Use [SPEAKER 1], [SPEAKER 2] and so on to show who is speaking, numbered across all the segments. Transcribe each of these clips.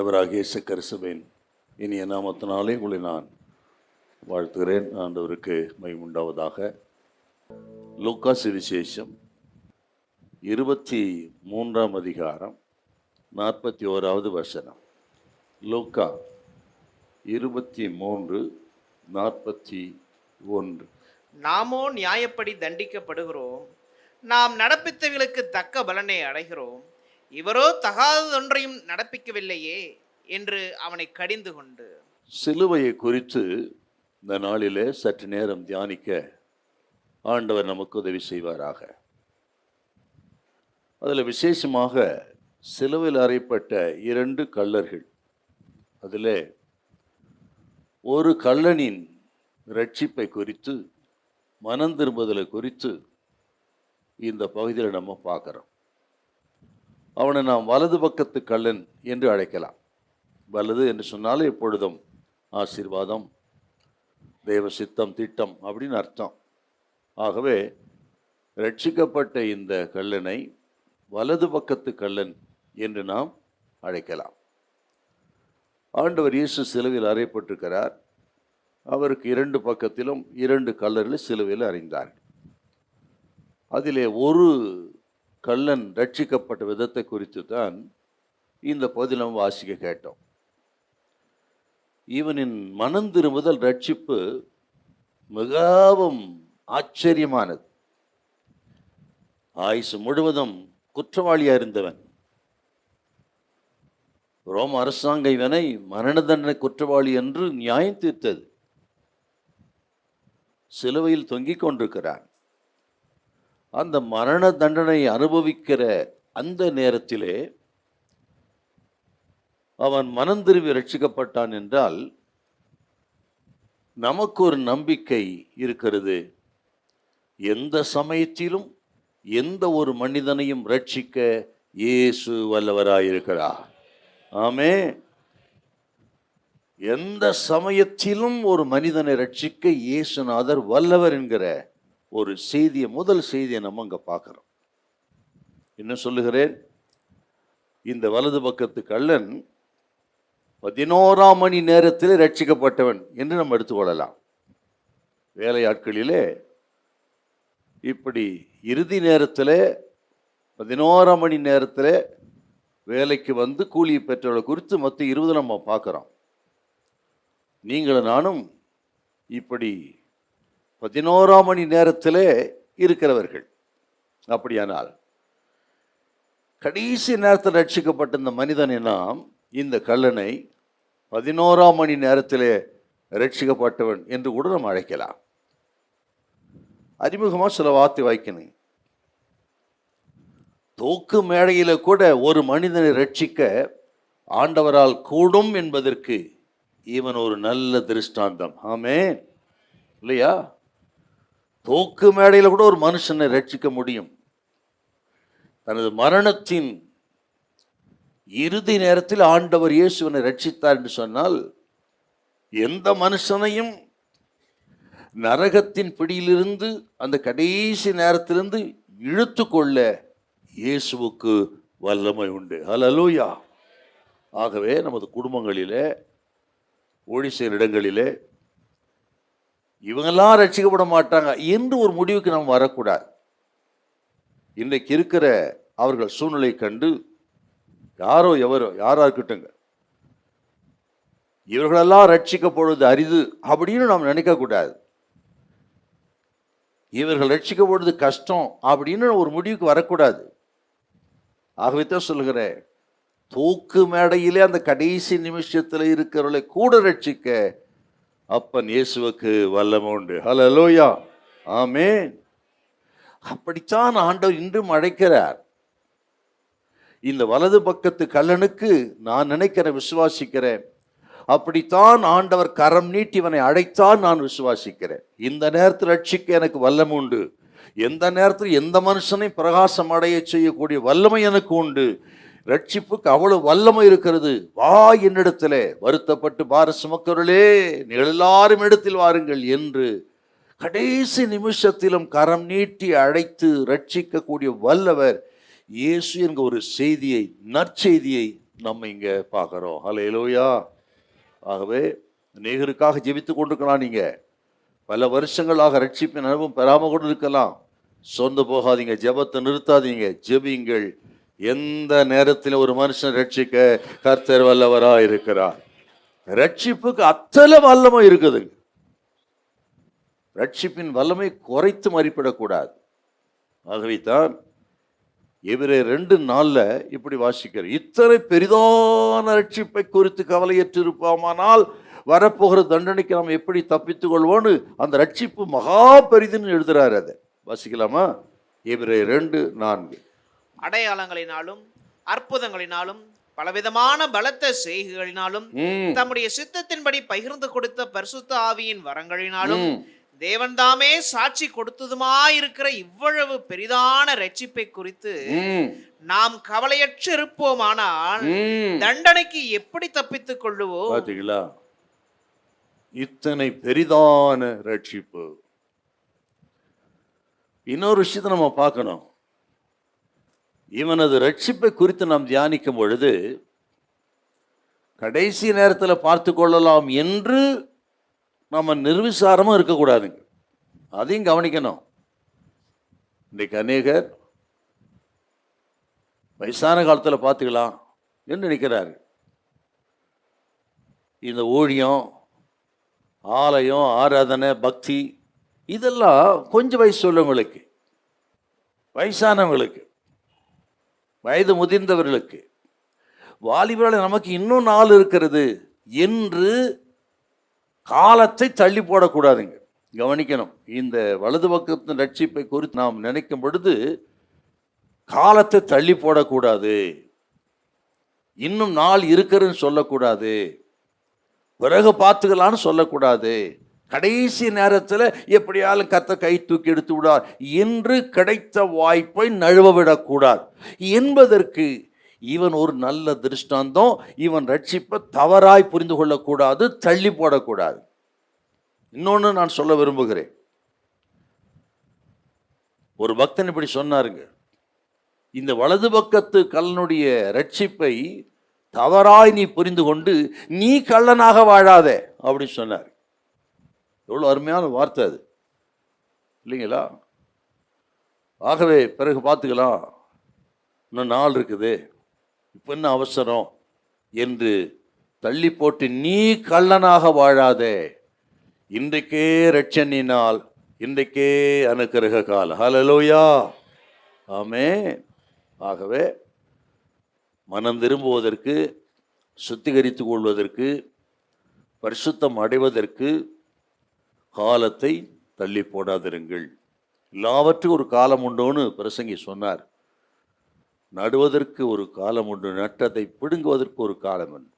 [SPEAKER 1] ஆண்டவராகிய இயேசு கிறிஸ்துவின் இனிய நாமத்தினாலே உங்களை நான் வாழ்த்துகிறேன். ஆண்டவருக்கு மகிமை உண்டாவதாக. லூக்கா சுவிசேஷம் 23ஆம் அதிகாரம் 41வது வசனம். லூக்கா 23:41.
[SPEAKER 2] நாமோ நியாயப்படி தண்டிக்கப்படுகிறோம், நாம் நடப்பித்தவர்களுக்கு தக்க பலனை அடைகிறோம், இவரோ தகாததொன்றையும் நடப்பிக்கவில்லையே என்று அவனை கடிந்து கொண்டு.
[SPEAKER 1] சிலுவையை குறித்து இந்த நாளிலே சற்று நேரம் தியானிக்க ஆண்டவர் நமக்கு உதவி செய்வாராக. அதில் விசேஷமாக சிலுவையில் அறையப்பட்ட 2 கள்ளர்கள், அதில் ஒரு கள்ளனின் ரட்சிப்பை குறித்து, மனம் திரும்புதலை குறித்து இந்த பகுதியில் நம்ம பார்க்குறோம். அவனை நாம் வலது பக்கத்து கள்ளன் என்று அழைக்கலாம். வலது என்று சொன்னாலும் எப்பொழுதும் ஆசீர்வாதம், தேவ சித்தம், திட்டம் அப்படின்னு அர்த்தம். ஆகவே ரட்சிக்கப்பட்ட இந்த கள்ளனை வலது பக்கத்து கள்ளன் என்று நாம் அழைக்கலாம். ஆண்டவர் இயேசு சிலுவையில் அறையப்பட்டிருக்கிறார். அவருக்கு 2 பக்கத்திலும் 2 கள்ளர்கள் சிலுவையில் அறைந்தார். அதிலே ஒரு கள்ளன் ரட்சிக்கப்பட்ட விதத்தை குறித்து தான் இந்த பகுதியில் நம்ம வாசிக்க கேட்டோம். இவனின் மனம் திரும்புதல், ரட்சிப்பு மிகவும் ஆச்சரியமானது. ஆயுசு முழுவதும் குற்றவாளியா இருந்தவன், ரோம அரசாங்கம் இவனை மரண தண்டனை குற்றவாளி என்று நியாயம் தீர்த்தது. சிலுவையில் தொங்கிக் கொண்டிருக்கிறான். அந்த மரண தண்டனை அனுபவிக்கிற அந்த நேரத்திலே அவன் மனம் திரும்பி ரட்சிக்கப்பட்டான் என்றால் நமக்கு ஒரு நம்பிக்கை இருக்கிறது. எந்த சமயத்திலும் எந்த ஒரு மனிதனையும் ரட்சிக்க இயேசு வல்லவராயிருக்கிறார். ஆமென். எந்த சமயத்திலும் ஒரு மனிதனை ரட்சிக்க இயேசுநாதர் வல்லவர் என்கிற ஒரு செய்தியை, முதல் செய்தியை நம்ம அங்கே பார்க்குறோம். என்ன சொல்லுகிறேன்? இந்த வலது பக்கத்து கள்ளன் 11ஆம் மணி நேரத்தில் ரட்சிக்கப்பட்டவன் என்று நம்ம எடுத்துக்கொள்ளலாம். வேலையாட்களிலே இப்படி இறுதி நேரத்தில் 11ஆம் மணி நேரத்தில் வேலைக்கு வந்து கூலியை பெற்றவர்களை குறித்து மொத்த 20 நம்ம பார்க்குறோம். நீங்களும் நானும் இப்படி 11ஆம் மணி நேரத்தில் இருக்கிறவர்கள். அப்படியானால் கடைசி நேரத்தில் ரட்சிக்கப்பட்ட இந்த மனிதனை நாம், இந்த கள்ளனை 11ஆம் மணி நேரத்தில் ரட்சிக்கப்பட்டவன் என்று கூட நம்ம அழைக்கலாம். அறிமுகமாக சில வார்த்தை வாய்க்கணும். தூக்கு மேடையில் கூட ஒரு மனிதனை ரட்சிக்க ஆண்டவரால் கூடும் என்பதற்கு இவன் ஒரு நல்ல திருஷ்டாந்தம். ஆமென். இல்லையா? தூக்கு மேடையில் கூட ஒரு மனுஷனை ரட்சிக்க முடியும். தனது மரணத்தின் இறுதி நேரத்தில் ஆண்டவர் இயேசுவனை ரட்சித்தார் என்று சொன்னால், எந்த மனுஷனையும் நரகத்தின் பிடியிலிருந்து, அந்த கடைசி நேரத்திலிருந்து இழுத்து கொள்ள இயேசுவுக்கு வல்லமை உண்டு. ஹல்லேலூயா. ஆகவே நமது குடும்பங்களிலே, ஊழிய செய்கிற இடங்களிலே இவங்கெல்லாம் ரட்சிக்கப்பட மாட்டாங்க என்று ஒரு முடிவுக்கு நாம் வரக்கூடாது. இன்றைக்கு இருக்கிற அவர்கள் சூழ்நிலை கண்டு யாரோ யாரா இருக்கட்டுங்க, இவர்களெல்லாம் ரட்சிக்கப்படுவது அரிது அப்படின்னு நாம் நினைக்கக்கூடாது. இவர்கள் ரட்சிக்கப்படுவது கஷ்டம் அப்படின்னு ஒரு முடிவுக்கு வரக்கூடாது. ஆகவே தான் சொல்லுகிறேன், தூக்கு மேடையிலே அந்த கடைசி நிமிஷத்தில் இருக்கிறவர்களை கூட ரட்சிக்க அப்பன் இயேசுவுக்கு வல்லமை உண்டு. ஹல்லேலூயா. ஆமென். அப்படித்தான் ஆண்டவர் இன்றும் அழைக்கிறார். இந்த வலது பக்கத்து கள்ளனுக்கு நான் நினைக்கிறேன், விசுவாசிக்கிறேன், அப்படித்தான் ஆண்டவர் கரம் நீட்டி இவனை அழைத்தான் நான் விசுவாசிக்கிறேன். இந்த நேரத்தில் ரட்சிக்க எனக்கு வல்லமை உண்டு. எந்த நேரத்தில் எந்த மனுஷனை பிரகாசம் அடைய செய்யக்கூடிய வல்லமை எனக்கு உண்டு. ரட்சிப்புக்கு அவ்வளவு வல்லமை இருக்கிறது. வா என்னிடத்திலே, வருத்தப்பட்டு பார சுமக்கிறவர்களே, நீங்கள் எல்லாரும் இடத்தில் வாருங்கள் என்று கடைசி நிமிஷத்திலும் கரம் நீட்டி அழைத்து ரட்சிக்கக்கூடிய வல்லவர் இயேசு என்கிற ஒரு செய்தியை, நற்செய்தியை நம்ம இங்கே பார்க்குறோம். ஹல்லேலூயா. ஆகவே அநேகருக்காக ஜெபித்து கொண்டிருக்கலாம். நீங்கள் பல வருஷங்களாக ரட்சிப்பின் அனுபவம் பெறாமல் கூட இருக்கலாம். சொந்து போகாதீங்க, ஜெபத்தை நிறுத்தாதீங்க, ஜெபிங்கள். எந்த நேரத்தில் ஒரு மனுஷன் ரட்சிக்க கர்த்தர் வல்லவராக இருக்கிறார். ரட்சிப்புக்கு அத்தனை வல்லமை இருக்குது. ரட்சிப்பின் வல்லமை குறைத்து மதிப்பிடக்கூடாது. ஆகவே தான் எபிரேயர் 2:4 இப்படி வாசிக்கிற, இத்தனை பெரிதான ரட்சிப்பை குறித்து கவலையற்று இருப்போமானால் வரப்போகிற தண்டனைக்கு நாம் எப்படி தப்பித்துக் கொள்வோன்னு அந்த ரட்சிப்பு மகா பெரிதுன்னு எழுதுறாரு. அதை வாசிக்கலாமா? எபிரேயர் 2:4.
[SPEAKER 2] அடையாளங்களினாலும் அற்புதங்களினாலும் பலவிதமான பலத்த செய்கைகளினாலும் தம்முடைய சித்தத்தின்படி பகிர்ந்து கொடுத்த பரிசுத்த ஆவியின் வரங்களினாலும் தேவன் தாமே சாட்சி கொடுத்ததுமாயிருக்கிற இவ்வளவு பெரிதான ரட்சிப்பை குறித்து நாம் கவலையற்று இருப்போமானால் தண்டனைக்கு எப்படி தப்பித்துக் கொள்ளுவோம்?
[SPEAKER 1] பாத்தீங்களா? இத்தனை பெரிதான ரட்சிப்பு. இன்னொரு விஷயத்தை நம்ம பார்க்கணும். இவனது ரட்சிப்பை குறித்து நாம் தியானிக்கும் பொழுது கடைசி நேரத்தில் பார்த்து கொள்ளலாம் என்று நம்ம நிர்விசாரமும் இருக்கக்கூடாதுங்க. அதையும் கவனிக்கணும். இன்றைக்கு அநேகர் வயசான காலத்தில் பார்த்துக்கலாம் என்று நினைக்கிறாரு. இந்த ஊழியம், ஆலயம், ஆராதனை, பக்தி இதெல்லாம் கொஞ்சம் வயசு உள்ளவங்களுக்கு, வயசானவங்களுக்கு, வயது முதிர்ந்தவர்களுக்கு, வாலிபர்கள் நமக்கு இன்னும் நாள் இருக்கிறது என்று காலத்தை தள்ளி போடக்கூடாதுங்க. கவனிக்கணும். இந்த வலது பக்கத்தின் ரட்சிப்பை குறித்து நாம் நினைக்கும் பொழுது காலத்தை தள்ளி போடக்கூடாது. இன்னும் நாள் இருக்கிறதுன்னு சொல்லக்கூடாது. பிறகு பார்த்துக்கலான்னு சொல்லக்கூடாது. கடைசி நேரத்தில் எப்படியாலும் கர்த்தர் கை தூக்கி எடுத்து விடார் என்று கிடைத்த வாய்ப்பை நழுவ விடக்கூடாது என்பதற்கு இவன் ஒரு நல்ல திருஷ்டாந்தம். இவன் ரட்சிப்பை தவறாய் புரிந்து கொள்ளக்கூடாது, தள்ளி போடக்கூடாது. இன்னொன்று நான் சொல்ல விரும்புகிறேன். ஒரு பக்தன் இப்படி சொன்னாருங்க, இந்த வலது பக்கத்து கல்லனுடைய ரட்சிப்பை தவறாய் நீ புரிந்து கொண்டு நீ கள்ளனாக வாழாதே அப்படின்னு சொன்னார். எவ்வளோ அருமையான வார்த்தை அது இல்லைங்களா? ஆகவே பிறகு பார்த்துக்கலாம், இன்னும் நாள் இருக்குது, இப்போ என்ன அவசரம் என்று தள்ளி போட்டு நீ கள்ளனாக வாழாதே. இன்றைக்கே ரட்சணினால், இன்றைக்கே அனுக்கிரக காலம். ஹல்லேலூயா, ஆமென். ஆகவே மனம் திரும்புவதற்கு, சுத்திகரித்து கொள்வதற்கு, பரிசுத்தம் அடைவதற்கு காலத்தை தள்ளி போடாதிருங்கள். எல்லாவற்றுக்கும் ஒரு காலம் உண்டோன்னு பிரசங்கி சொன்னார். நடுவதற்கு ஒரு காலம் உண்டு, நட்டத்தை பிடுங்குவதற்கு ஒரு காலம் உண்டு,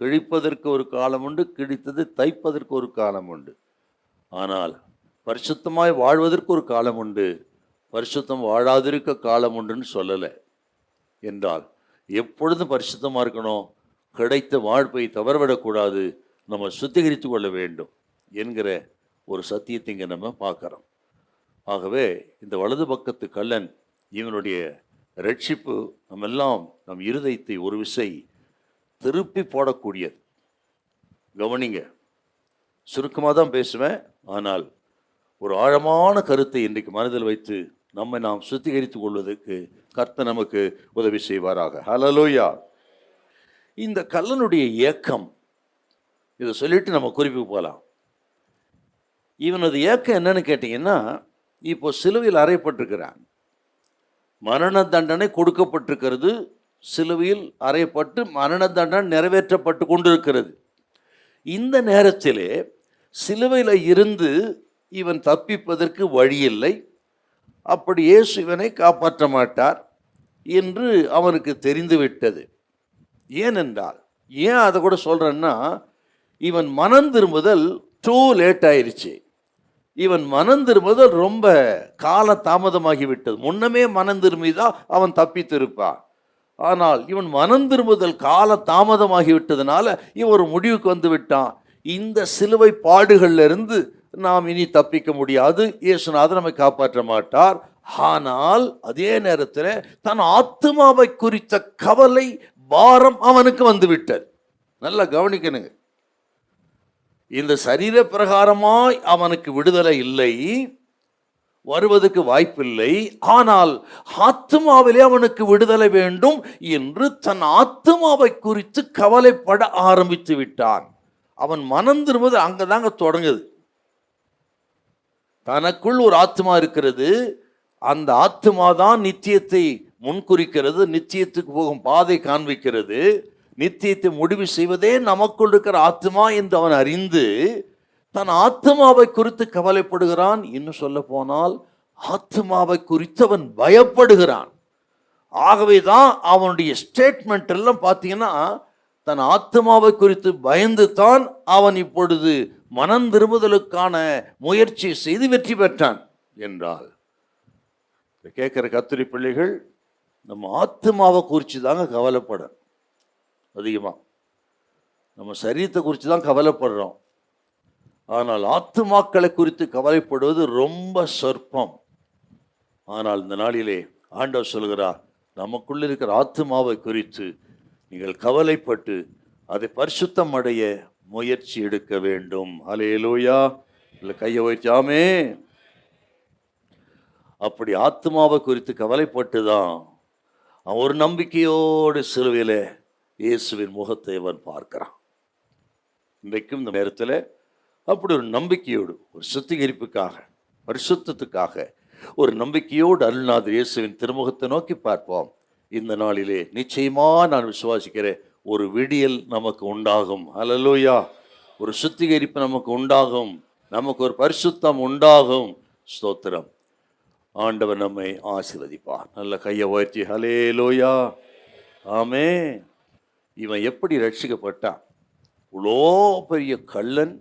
[SPEAKER 1] கிழிப்பதற்கு ஒரு காலம் உண்டு, கிழித்தது தைப்பதற்கு ஒரு காலம் உண்டு. ஆனால் பரிசுத்தமாய் வாழ்வதற்கு ஒரு காலம் உண்டு, பரிசுத்தம் வாழாதிருக்க காலம் உண்டுன்னு சொல்லலை. என்றால் எப்பொழுதும் பரிசுத்தமாக இருக்கணும், கிடைத்த வாழ்ப்பை தவறவிடக்கூடாது, நம்ம சுத்திகரித்து கொள்ள வேண்டும் என்கிற ஒரு சத்தியத்தை இங்கே நம்ம பார்க்குறோம். ஆகவே இந்த வலது பக்கத்து கள்ளன் இவனுடைய ரட்சிப்பு நம்மெல்லாம் நம் இருதயத்தை ஒரு விசை திருப்பி போடக்கூடியது. கவனிங்க, சுருக்கமாக தான் பேசுவேன், ஆனால் ஒரு ஆழமான கருத்தை இன்றைக்கு மனதில் வைத்து நம்மை நாம் சுத்திகரித்து கொள்வதற்கு கர்த்தர் நமக்கு உதவி செய்வாராக. ஹல்லேலூயா. இந்த கள்ளனுடைய ஏக்கம், இதை சொல்லிட்டு நம்ம குறிப்புக்கு போகலாம். இவனது ஏக்கம் என்னன்னு கேட்டிங்கன்னா, இப்போ சிலுவையில் அறையப்பட்டிருக்கிறான், மரண தண்டனை கொடுக்கப்பட்டிருக்கிறது, சிலுவையில் அறையப்பட்டு மரண தண்டனை நிறைவேற்றப்பட்டு கொண்டிருக்கிறது. இந்த நேரத்திலே சிலுவையில் இருந்து இவன் தப்பிப்பதற்கு வழியில்லை, அப்படி இயேசு இவனை காப்பாற்ற மாட்டார் என்று அவனுக்கு தெரிந்துவிட்டது. ஏனென்றால், ஏன் அதை கூட சொல்கிறேன்னா, இவன் மனம் திரும்புதல் டூ லேட் ஆயிடுச்சு. இவன் மனம் திரும்புதல் ரொம்ப கால தாமதமாகிவிட்டது. முன்னமே மனம் திரும்பிதான் அவன் தப்பித்திருப்பான். ஆனால் இவன் மனம் திரும்புதல் கால தாமதமாகிவிட்டதுனால இவன் ஒரு முடிவுக்கு வந்து விட்டான். இந்த சிலுவை பாடுகள்ல இருந்து நாம் இனி தப்பிக்க முடியாது, இயேசுநாதர் நம்மை காப்பாற்ற மாட்டார். ஆனால் அதே நேரத்தில் தன் ஆத்மாவை குறித்த கவலை, பாரம் அவனுக்கு வந்து விட்டது. நல்லா கவனிக்கணுங்க. இந்த சரீர பிரகாரமாய் அவனுக்கு விடுதலை இல்லை, வருவதற்கு வாய்ப்பில்லை. ஆனால் ஆத்துமாவிலே அவனுக்கு விடுதலை வேண்டும் என்று தன் ஆத்துமாவை குறித்து கவலைப்பட ஆரம்பித்து விட்டான். அவன் மனம் திரும்புவது அங்கதாங்க தொடங்குது. தனக்குள் ஒரு ஆத்மா இருக்கிறது. அந்த ஆத்மா தான் நித்தியத்தை முன்குறிக்கிறது, நித்தியத்துக்கு போகும் பாதை காண்பிக்கிறது. நித்தியத்தை முடிவு செய்வதே நமக்குள் இருக்கிற ஆத்மா என்று அவன் அறிந்து தன் ஆத்மாவை குறித்து கவலைப்படுகிறான். இன்னும் சொல்ல போனால் ஆத்மாவை குறித்து அவன் பயப்படுகிறான். ஆகவேதான் அவனுடைய ஸ்டேட்மெண்ட் எல்லாம் பார்த்தீங்கன்னா தன் ஆத்மாவை குறித்து பயந்து தான் அவன் இப்பொழுது மனம் திரும்புதலுக்கான முயற்சி செய்து வெற்றி பெற்றான் என்றால், கேட்கிற கத்திரி பிள்ளைகள் நம்ம ஆத்மாவை குறித்து தாங்க கவலைப்படும். அதிகமாக நம்ம சரீரத்தை குறித்து தான் கவலைப்படுறோம். ஆனால் ஆத்துமாக்களை குறித்து கவலைப்படுவது ரொம்ப சொற்பம். ஆனால் இந்த நாளிலே ஆண்டவர் சொல்கிறார், நமக்குள்ள இருக்கிற ஆத்துமாவை குறித்து நீங்கள் கவலைப்பட்டு அதை பரிசுத்தம் அடைய முயற்சி எடுக்க வேண்டும். அல்லேலூயா. இல்லை கையை வைச்சாமே. அப்படி ஆத்மாவை குறித்து கவலைப்பட்டு தான் அவன் ஒரு நம்பிக்கையோடு சிலுவையில் இயேசுவின் முகத்தை அவன் பார்க்கிறான். இன்றைக்கும் இந்த நேரத்தில் அப்படி ஒரு நம்பிக்கையோடு, ஒரு சுத்திகரிப்புக்காக, பரிசுத்தத்துக்காக ஒரு நம்பிக்கையோடு அருள்நாதர் இயேசுவின் திருமுகத்தை நோக்கி பார்ப்போம். இந்த நாளிலே நிச்சயமா நான் விசுவாசிக்கிறேன், ஒரு விடியல் நமக்கு உண்டாகும். அல்லேலூயா. ஒரு சுத்திகரிப்பு நமக்கு உண்டாகும், நமக்கு ஒரு பரிசுத்தம் உண்டாகும். ஸ்தோத்திரம். ஆண்டவர் நம்மை ஆசீர்வதிப்பார். நல்ல கையை உயர்த்தி ஹல்லேலூயா. ஆமே. இவன் எப்படி ரட்சிக்கப்பட்டான்? இவ்வளோ பெரிய கள்ளன்,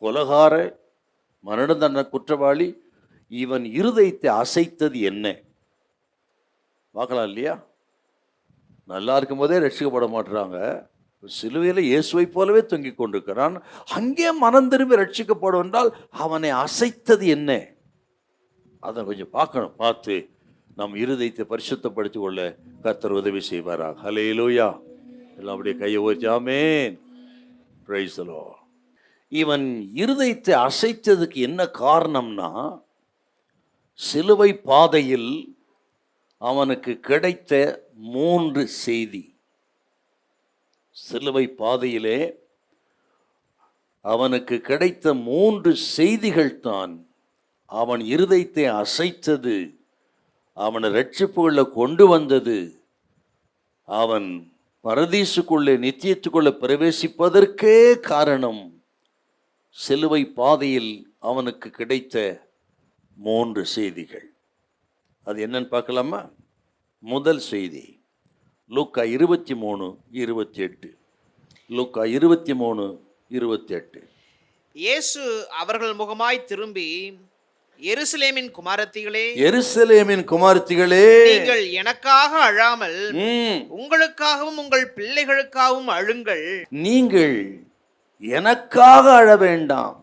[SPEAKER 1] கொலகார, மரண தண்டனை குற்றவாளி, இவன் இருதயத்தை அசைத்தது என்ன பார்க்கலாம் இல்லையா? நல்லா இருக்கும் போதே ரட்சிக்கப்பட மாட்டுறாங்க. சிலுவையில் இயேசுவை போலவே தொங்கிக் கொண்டிருக்கிறான். அங்கே மனம் திரும்பி ரட்சிக்கப்படும் என்றால் அவனை அசைத்தது என்ன? அதை கொஞ்சம் பார்க்கணும். பார்த்து நம் இருதயத்தை பரிசுத்தப்படுத்திக் கொள்ள கர்த்தர் உதவி செய்வாராக. ஹல்லேலூயா. எல்லாம் அப்படியே கையை உயர்த்தி ஆமென். Price the Lord. இவன் இருதயத்தை அசைத்ததுக்கு என்ன காரணம்னா, சிலுவை பாதையில் அவனுக்கு கிடைத்த 3 செய்தி. சிலுவை பாதையிலே அவனுக்கு கிடைத்த 3 செய்திகள் தான் அவன் இருதயத்தை அசைத்தது, அவனை ரட்சிப்புக்குள்ள கொண்டு வந்தது, அவன் பரதீசுக்குள்ளே நித்தியத்துக்குள்ளே பிரவேசிப்பதற்கே காரணம். சிலுவை பாதையில் அவனுக்கு கிடைத்த 3 செய்திகள். அது என்னன்னு பார்க்கலாமா? முதல் செய்தி லூக்கா 23:28. லூக்கா 23:28.
[SPEAKER 2] இயேசு அவர்கள் முகமாய் திரும்பி, எருசலேமின் குமாரத்திகளே,
[SPEAKER 1] எருசலேமின் குமாரத்திகளே,
[SPEAKER 2] நீங்கள் எனக்காக அழாமல் உங்களுக்காகவும் உங்கள் பிள்ளைகளுக்காகவும் அழுங்கள்.
[SPEAKER 1] நீங்கள் எனக்காக அழ வேண்டாம்,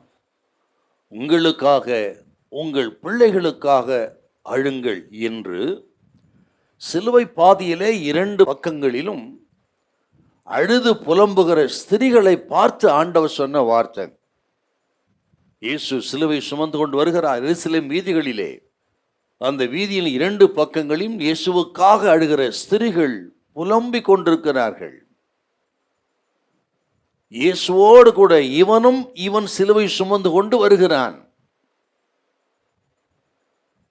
[SPEAKER 1] உங்களுக்காக உங்கள் பிள்ளைகளுக்காக அழுங்கள் என்று சிலுவை பாதையிலே 2 பக்கங்களிலும் அழுது புலம்புகிற ஸ்திரீகளை பார்த்து ஆண்டவர் சொன்ன வார்த்தை. இயேசு சிலுவை சுமந்து கொண்டு வருகிறார் எருசலேம் வீதிகளிலே. அந்த வீதியில் 2 பக்கங்களிலும் இயேசுவுக்காக அழுகிற ஸ்திரீகள் புலம்பிக் கொண்டிருக்கிறார்கள். இயேசுவோடு கூட இவன் சிலுவை சுமந்து கொண்டு வருகிறான்.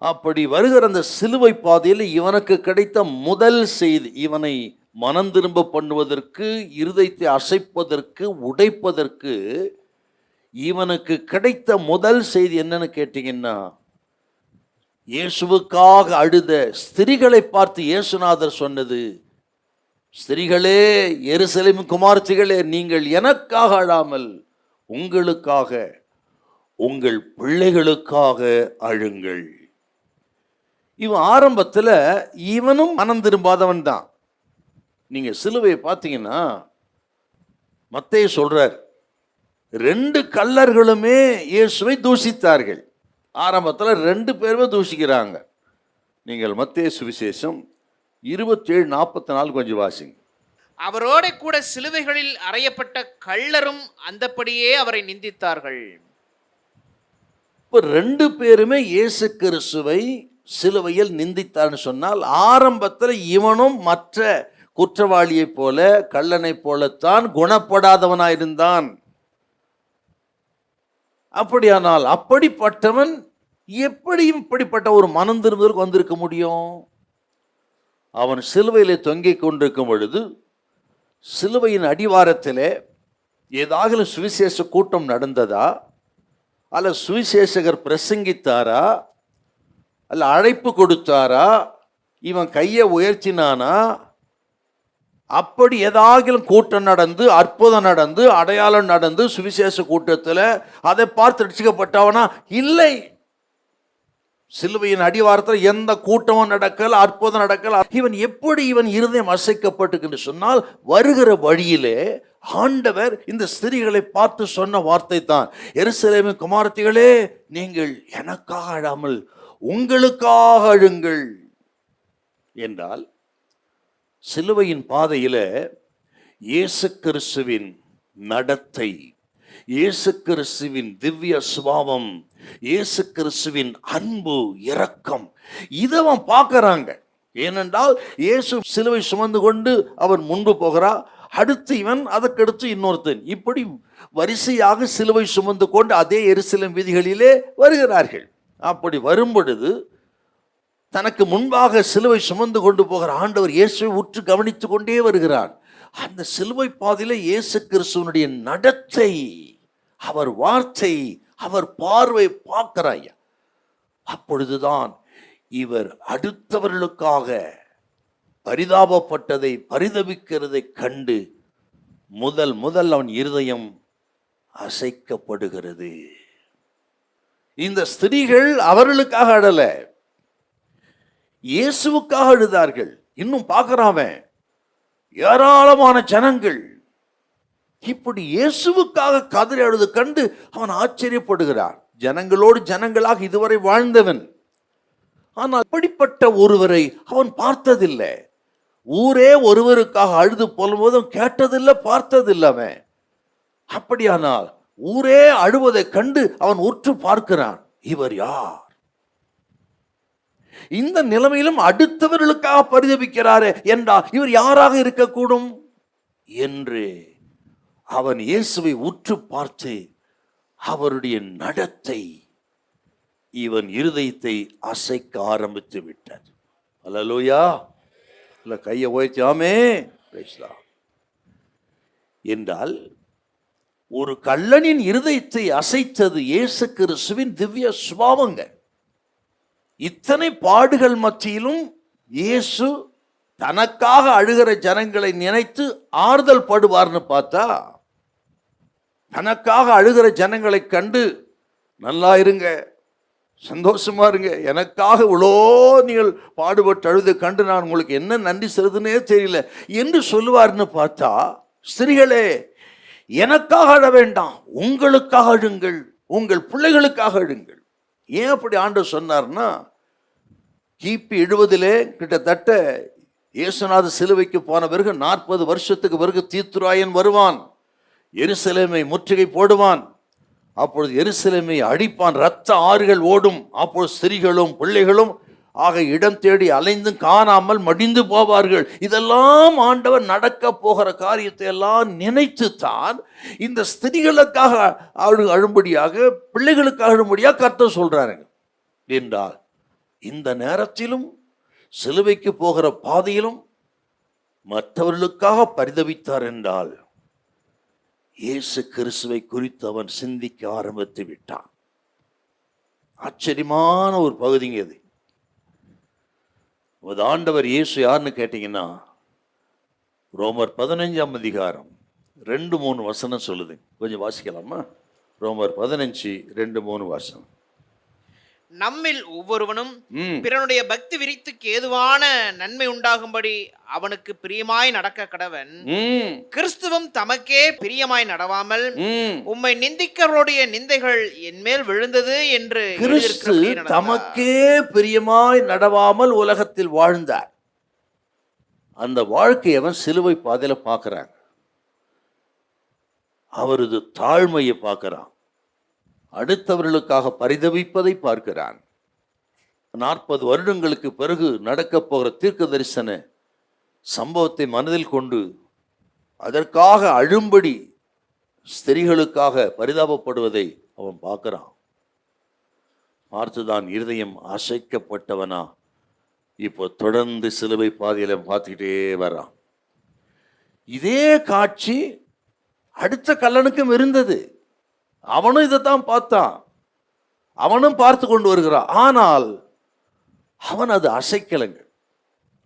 [SPEAKER 1] அப்படி வருகிற அந்த சிலுவை பாதையில் இவனுக்கு கிடைத்த முதல் செய்தி, இவனை மனம் திரும்ப பண்ணுவதற்கு, இருதயத்தை அசைப்பதற்கு, உடைப்பதற்கு இவனுக்கு கிடைத்த முதல் செய்தி என்னன்னு கேட்டீங்கன்னா, இயேசுவுக்காக அழுத ஸ்திரீகளை பார்த்து இயேசுநாதர் சொன்னது, ஸ்திரீகளே, எருசலேம் குமாரத்திகளே, நீங்கள் எனக்காக அழாமல் உங்களுக்காக உங்கள் பிள்ளைகளுக்காக அழுங்கள். இவன் ஆரம்பத்தில் இவனும் மனம் திரும்பாதவன் தான். நீங்க சிலுவையை பார்த்தீங்கன்னா மத்தேயு சொல்றார், 2 கள்ளர்களுமே இயேசுவை தூஷித்தார்கள். ஆரம்பத்தில் 2 பேருமே தூஷிக்கிறாங்க. நீங்கள் மத்தேயு சுவிசேஷம் 27:44 கொஞ்சம் வாசிங்க.
[SPEAKER 2] அவரோட கூட சிலுவைகளில் அறையப்பட்ட கள்ளரும் அந்தப்படியே அவரை நிந்தித்தார்கள்.
[SPEAKER 1] இப்போ 2 பேருமே இயேசு கிறிஸ்துவை சிலுவையில் நிந்தித்தார்னு சொன்னால், ஆரம்பத்தில் இவனும் மற்ற குற்றவாளியைப் போல கள்ளனைப் போலத்தான் குணப்படாதவனாயிருந்தான். அப்படியானால் அப்படிப்பட்டவன் எப்படியும் இப்படிப்பட்ட ஒரு மனம் திரும்புதலுக்கு வந்திருக்க முடியும்? அவன் சிலுவையிலே தொங்கிக் கொண்டிருக்கும் பொழுது சிலுவையின் அடிவாரத்திலே ஏதாவது சுவிசேஷ கூட்டம் நடந்ததா, அல்ல சுவிசேஷகர் பிரசங்கித்தாரா, அல்ல அழைப்பு கொடுத்தாரா, இவன் கையை உயர்த்தினானா, அப்படி ஏதாவது கூட்டம் நடந்து அற்புதம் நடந்து அடையாளம் நடந்து சுவிசேஷ கூட்டத்தில் அதை பார்த்து ரட்சிக்கப்பட்டவனா? இல்லை. சிலுவையின் அடிவாரத்தில் எந்த கூட்டமும் நடக்கல, அற்புதம் நடக்கல. இவன் எப்படி இவன் இருதயம் அசைக்கப்பட்டு சொன்னால், வருகிற வழியிலே ஆண்டவர் இந்த ஸ்திரீகளை பார்த்து சொன்ன வார்த்தை தான், எருசலேமின் குமாரத்திகளே, நீங்கள் எனக்காக அழாமல் உங்களுக்காக அழுங்கள் என்றால், சிலுவையின் பாதையில இயேசு கிறிஸ்துவின் நடத்தை, இயேசு கிறிஸ்துவின் திவ்ய சுபாவம், இயேசு கிறிஸ்துவின் அன்பு இரக்கம், இதை அவன் பார்க்கறாங்க. ஏனென்றால் இயேசு சிலுவை சுமந்து கொண்டு அவன் முன்பு போகிறா, அடுத்து இவன், அதற்கடுத்து இன்னொருத்தன், இப்படி வரிசையாக சிலுவை சுமந்து கொண்டு அதே எருசலேம் வீதிகளிலே வருகிறார்கள். அப்படி வரும் பொழுது தனக்கு முன்பாக சிலுவை சுமந்து கொண்டு போகிற ஆண்டவர் இயேசுவை உற்று கவனித்து கொண்டே வருகிறார். அந்த சிலுவை பாதையில இயேசு கிறிஸ்துவனுடைய நடத்தை, அவர் வார்த்தை, அவர் பார்வை பார்க்கிறாய். அப்பொழுதுதான் இவர் அடுத்தவர்களுக்காக பரிதாபப்பட்டதை, பரிதபிக்கிறதை கண்டு முதல் அவன் இருதயம் அசைக்கப்படுகிறது. இந்த ஸ்திரீகள் அவர்களுக்காக அழல, இயேசுவுக்காக அழுதார்கள். இன்னும் பார்க்கிறான், ஏராளமான ஜனங்கள் இப்படி இயேசுவுக்காக கதறி அழுது கண்டு அவன் ஆச்சரியப்படுகிறான். ஜனங்களோடு ஜனங்களாக இதுவரை வாழ்ந்தவன், ஆனால் அப்படிப்பட்ட ஒருவரை அவன் பார்த்ததில்லை. ஊரே ஒருவருக்காக அழுது புலம்புவதும் கேட்டதில்லை, பார்த்ததில்லை அவன். அப்படியானால் ஊரே அழுவதை கண்டு அவன் உற்று பார்க்கிறான், இவர் யார்? இந்த நிலைமையிலும் அடுத்தவர்களுக்காக பரிதபிக்கிறாரே என்றால் இவர் யாராக இருக்கக்கூடும் என்று அவன் இயேசுவை உற்று பார்த்து அவருடைய நடத்தை இவன் இருதயத்தை அசைக்க ஆரம்பித்து விட்டது. அல்லேலூயா. இல்ல கையை உயர்த்தாமே என்றால், ஒரு கள்ளனின் இருதயத்தை அசைத்தது இயேசு கிறிஸ்துவின் திவ்ய சுபாவங்க. இத்தனை பாடுகள் மத்தியிலும் இயேசு தனக்காக அழுகிற ஜனங்களை நினைத்து ஆறுதல் படுவார்னு பார்த்தா, தனக்காக அழுகிற ஜனங்களை கண்டு நல்லா இருங்க, சந்தோஷமா இருங்க, எனக்காக இவ்வளோ நீங்கள் பாடுபட்டு அழுதை கண்டு நான் உங்களுக்கு என்ன நன்றி செலுத்துனே தெரியல என்று சொல்லுவார்னு பார்த்தா, ஸ்திரீகளே எனக்காக அழ வேண்டாம், உங்களுக்காக அழுங்கள், உங்கள் பிள்ளைகளுக்காக அழுங்கள். ஏன் அப்படி ஆண்டவர் சொன்னார்னா, கிபி 70 கிட்டத்தட்ட இயேசுநாத சிலுவைக்கு போன பிறகு 40 வருஷத்துக்கு பிறகு தீத்துராயன் வருவான், எருசலேமை முற்றுகை போடுவான். அப்பொழுது எருசலேமை அடிப்பான், இரத்த ஆறுகள் ஓடும். அப்பொழுது ஸ்திரீகளும் பிள்ளைகளும் ஆக இடம் தேடி அலைந்தும் காணாமல் மடிந்து போவார்கள். இதெல்லாம் ஆண்டவர் நடக்க போகிற காரியத்தை எல்லாம் நினைத்துத்தான் இந்த ஸ்திரீகளுக்காக அழும்படியாக, பிள்ளைகளுக்காக அழும்படியாக கர்த்தர் சொல்றாருங்க. என்றால் இந்த நேரத்திலும் சிலுவைக்கு போகிற பாதையிலும் மற்றவர்களுக்காக பரிதபித்தார் என்றால், இயேசு கிறிஸ்துவை குறித்து அவன் சிந்திக்க ஆரம்பித்து விட்டான். ஆச்சரியமான ஒரு பகுதிங்க இது. ஆண்டவர் இயேசு யாருன்னு கேட்டீங்கன்னா, ரோமர் 15ஆம் அதிகாரம் 2-3 வசனம் சொல்லுது. கொஞ்சம் வாசிக்கலாமா? ரோமர் 15:2-3 வசனம்.
[SPEAKER 2] நம்மில் ஒவ்வொருவனும் பிறனுடைய பக்தி விருத்திக்கு ஏதுவான நன்மை உண்டாகும்படி அவனுக்கு பிரியமாய் நடக்க கடவன். கிறிஸ்துவும் தமக்கே பிரியமாய் நடவாமல் உம்மை நிந்திக்கிறவருடைய நிந்தைகள் என்மேல் விழுந்தது என்று
[SPEAKER 1] கிறிஸ்து தமக்கே பிரியமாய் நடவாமல் உலகத்தில் வாழ்ந்தார். அந்த வாழ்க்கையை அவன் சிலுவை பாதையில பார்க்கறாங்க. அவரது தாழ்மையை பார்க்கிறான். அடுத்தவர்களுக்காக பரிதவிப்பதை பார்க்கிறான். 40 வருடங்களுக்கு பிறகு நடக்கப் போகிற தீர்க்க தரிசன சம்பவத்தை மனதில் கொண்டு அதற்காக அழும்படி ஸ்திரீகளுக்காக பரிதாபப்படுவதை அவன் பார்க்கிறான். பார்த்துதான் இருதயம் அசைக்கப்பட்டவனா இப்போ தொடர்ந்து சிலுவை பாதையில பார்த்துக்கிட்டே வரான். இதே காட்சி அடுத்த கல்லனுக்கும் இருந்தது. அவனும் இதைத்தான் பார்த்தான், அவனும் பார்த்து கொண்டு வருகிறான். ஆனால் அவன் அது அசைக்கலைங்க.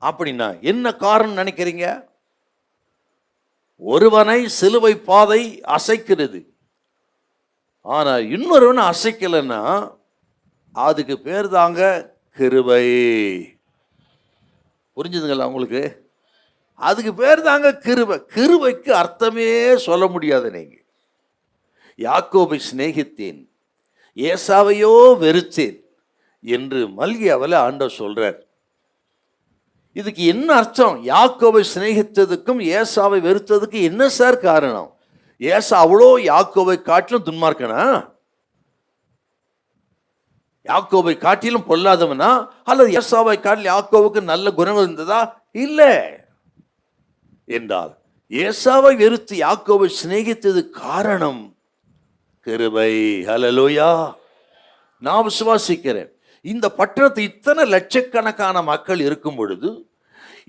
[SPEAKER 1] அப்படின்னா என்ன காரணம் நினைக்கிறீங்க? ஒருவனை சிலுவை பாதை அசைக்கிறது, ஆனா இன்னொருவனை அசைக்கலைன்னா அதுக்கு பேர் தாங்க கிருபை. புரிஞ்சுதுங்களா உங்களுக்கு? அதுக்கு பேர் தாங்க கிருபை. கிருபைக்கு அர்த்தமே சொல்ல முடியாது. நீங்க யாக்கோபை சிநேகித்தேன், ஏசாவையோ வெறுத்தேன் என்று மல்கியாவில் ஆண்டவர் சொல்றார். இதுக்கு என்ன அர்த்தம்? யாக்கோபை சிநேகித்ததுக்கும் ஏசாவை வெறுத்ததுக்கு என்ன சார் காரணம்? ஏசா அவ்வளோ யாக்கோபை காட்டிலும் துன்மார்க்கனா? யாக்கோபை காட்டிலும் பொல்லாதவனா? அல்லது ஏசாவை காட்டிலும் யாக்கோவுக்கு நல்ல குணம் இருந்ததா? இல்லை என்றால் ஏசாவை வெறுத்து யாக்கோவை சிநேகித்தது காரணம் கிருபை. ஹல்லேலூயா. நான் விசுவாசிக்கிறேன், இந்த பட்டணத்தில் இத்தனை லட்சக்கணக்கான மக்கள் இருக்கும் பொழுது,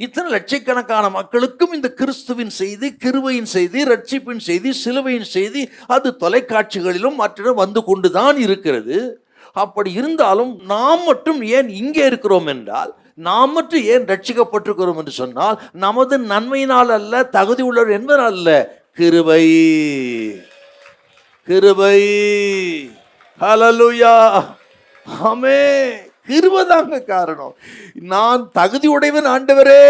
[SPEAKER 1] இத்தனை லட்சக்கணக்கான மக்களுக்கும் இந்த கிறிஸ்துவின் செய்தி, கிருபையின் செய்தி, ரட்சிப்பின் செய்தி, சிலுவையின் செய்தி அது தொலைக்காட்சிகளிலும் மற்ற வந்து கொண்டுதான் இருக்கிறது. அப்படி இருந்தாலும் நாம் மட்டும் ஏன் இங்கே இருக்கிறோம் என்றால், நாம் மட்டும் ஏன் ரட்சிக்கப்பட்டிருக்கிறோம் என்று சொன்னால், நமது நன்மையினால் அல்ல, தகுதி உள்ளவர் என்பதால் அல்ல, கிருபை. கிருபை. ஹல்லேலூயா. ஆமென். கிருபைதாங்க காரணம். நான் தகுதி உடையவன் ஆண்டவரே,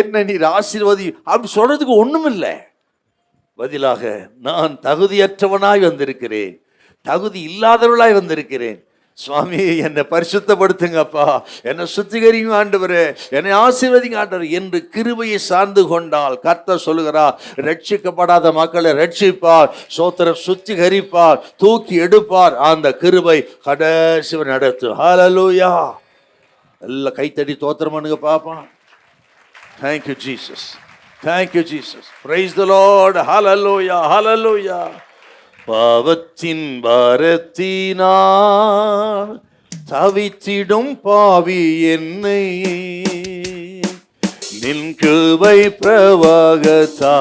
[SPEAKER 1] என்ன நீர் ஆசீர்வதி அப்படி சொல்றதுக்கு ஒண்ணும் இல்லை. பதிலாக நான் தகுதியற்றவனாய் வந்திருக்கிறேன், தகுதி இல்லாதவர்களாய் வந்திருக்கிறேன். சுவாமி என்னை பரிசுத்தப்படுத்துங்கப்பா, என்னை சுத்திகரிங்க ஆண்டவரே, என்னை ஆசீர்வதிங்க ஆண்டவர் என்று கிருபையை சார்ந்து கொண்டால் கர்த்தர் சொல்லுகிறார், ரட்சிக்கப்படாத மக்களை ரட்சிப்பார், சோத்திரம் சுத்திகரிப்பார், தூக்கி எடுப்பார். அந்த கிருபை கடைசி நடத்தும். ஹல்லேலூயா. எல்லாம் கைத்தடி தோத்திரம் பண்ணுங்க பாப்போம். Thank you Jesus. Thank you Jesus. Praise the Lord. Hallelujah. Hallelujah. பாவத்தின் பாரத்தினால் தவித்திடும் பாவி என்னை நின் கிருபை பிரவாகத்தால்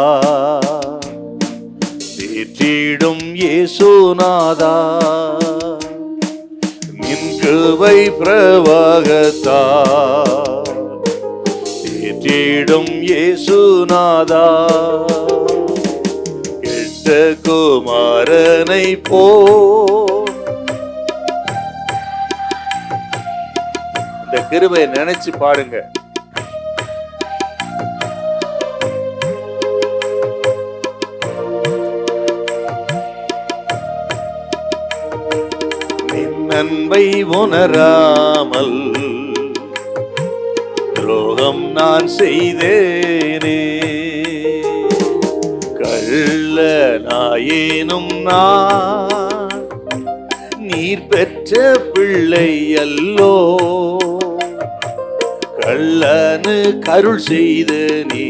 [SPEAKER 1] தேற்றிடும் இயேசுநாதா, நின் கிருபை பிரவாகத்தால் தேற்றிடும் இயேசுநாதா, குமாரனை போ இந்த கிருபையை நினைச்சு பாடுங்க. நின் அன்பை உணராமல் துரோகம் நான் செய்தேனே, நாயேனும் நான் நீர் பெற்ற பிள்ளை அல்லோ, கள்ளனு கருள் செய்த நீ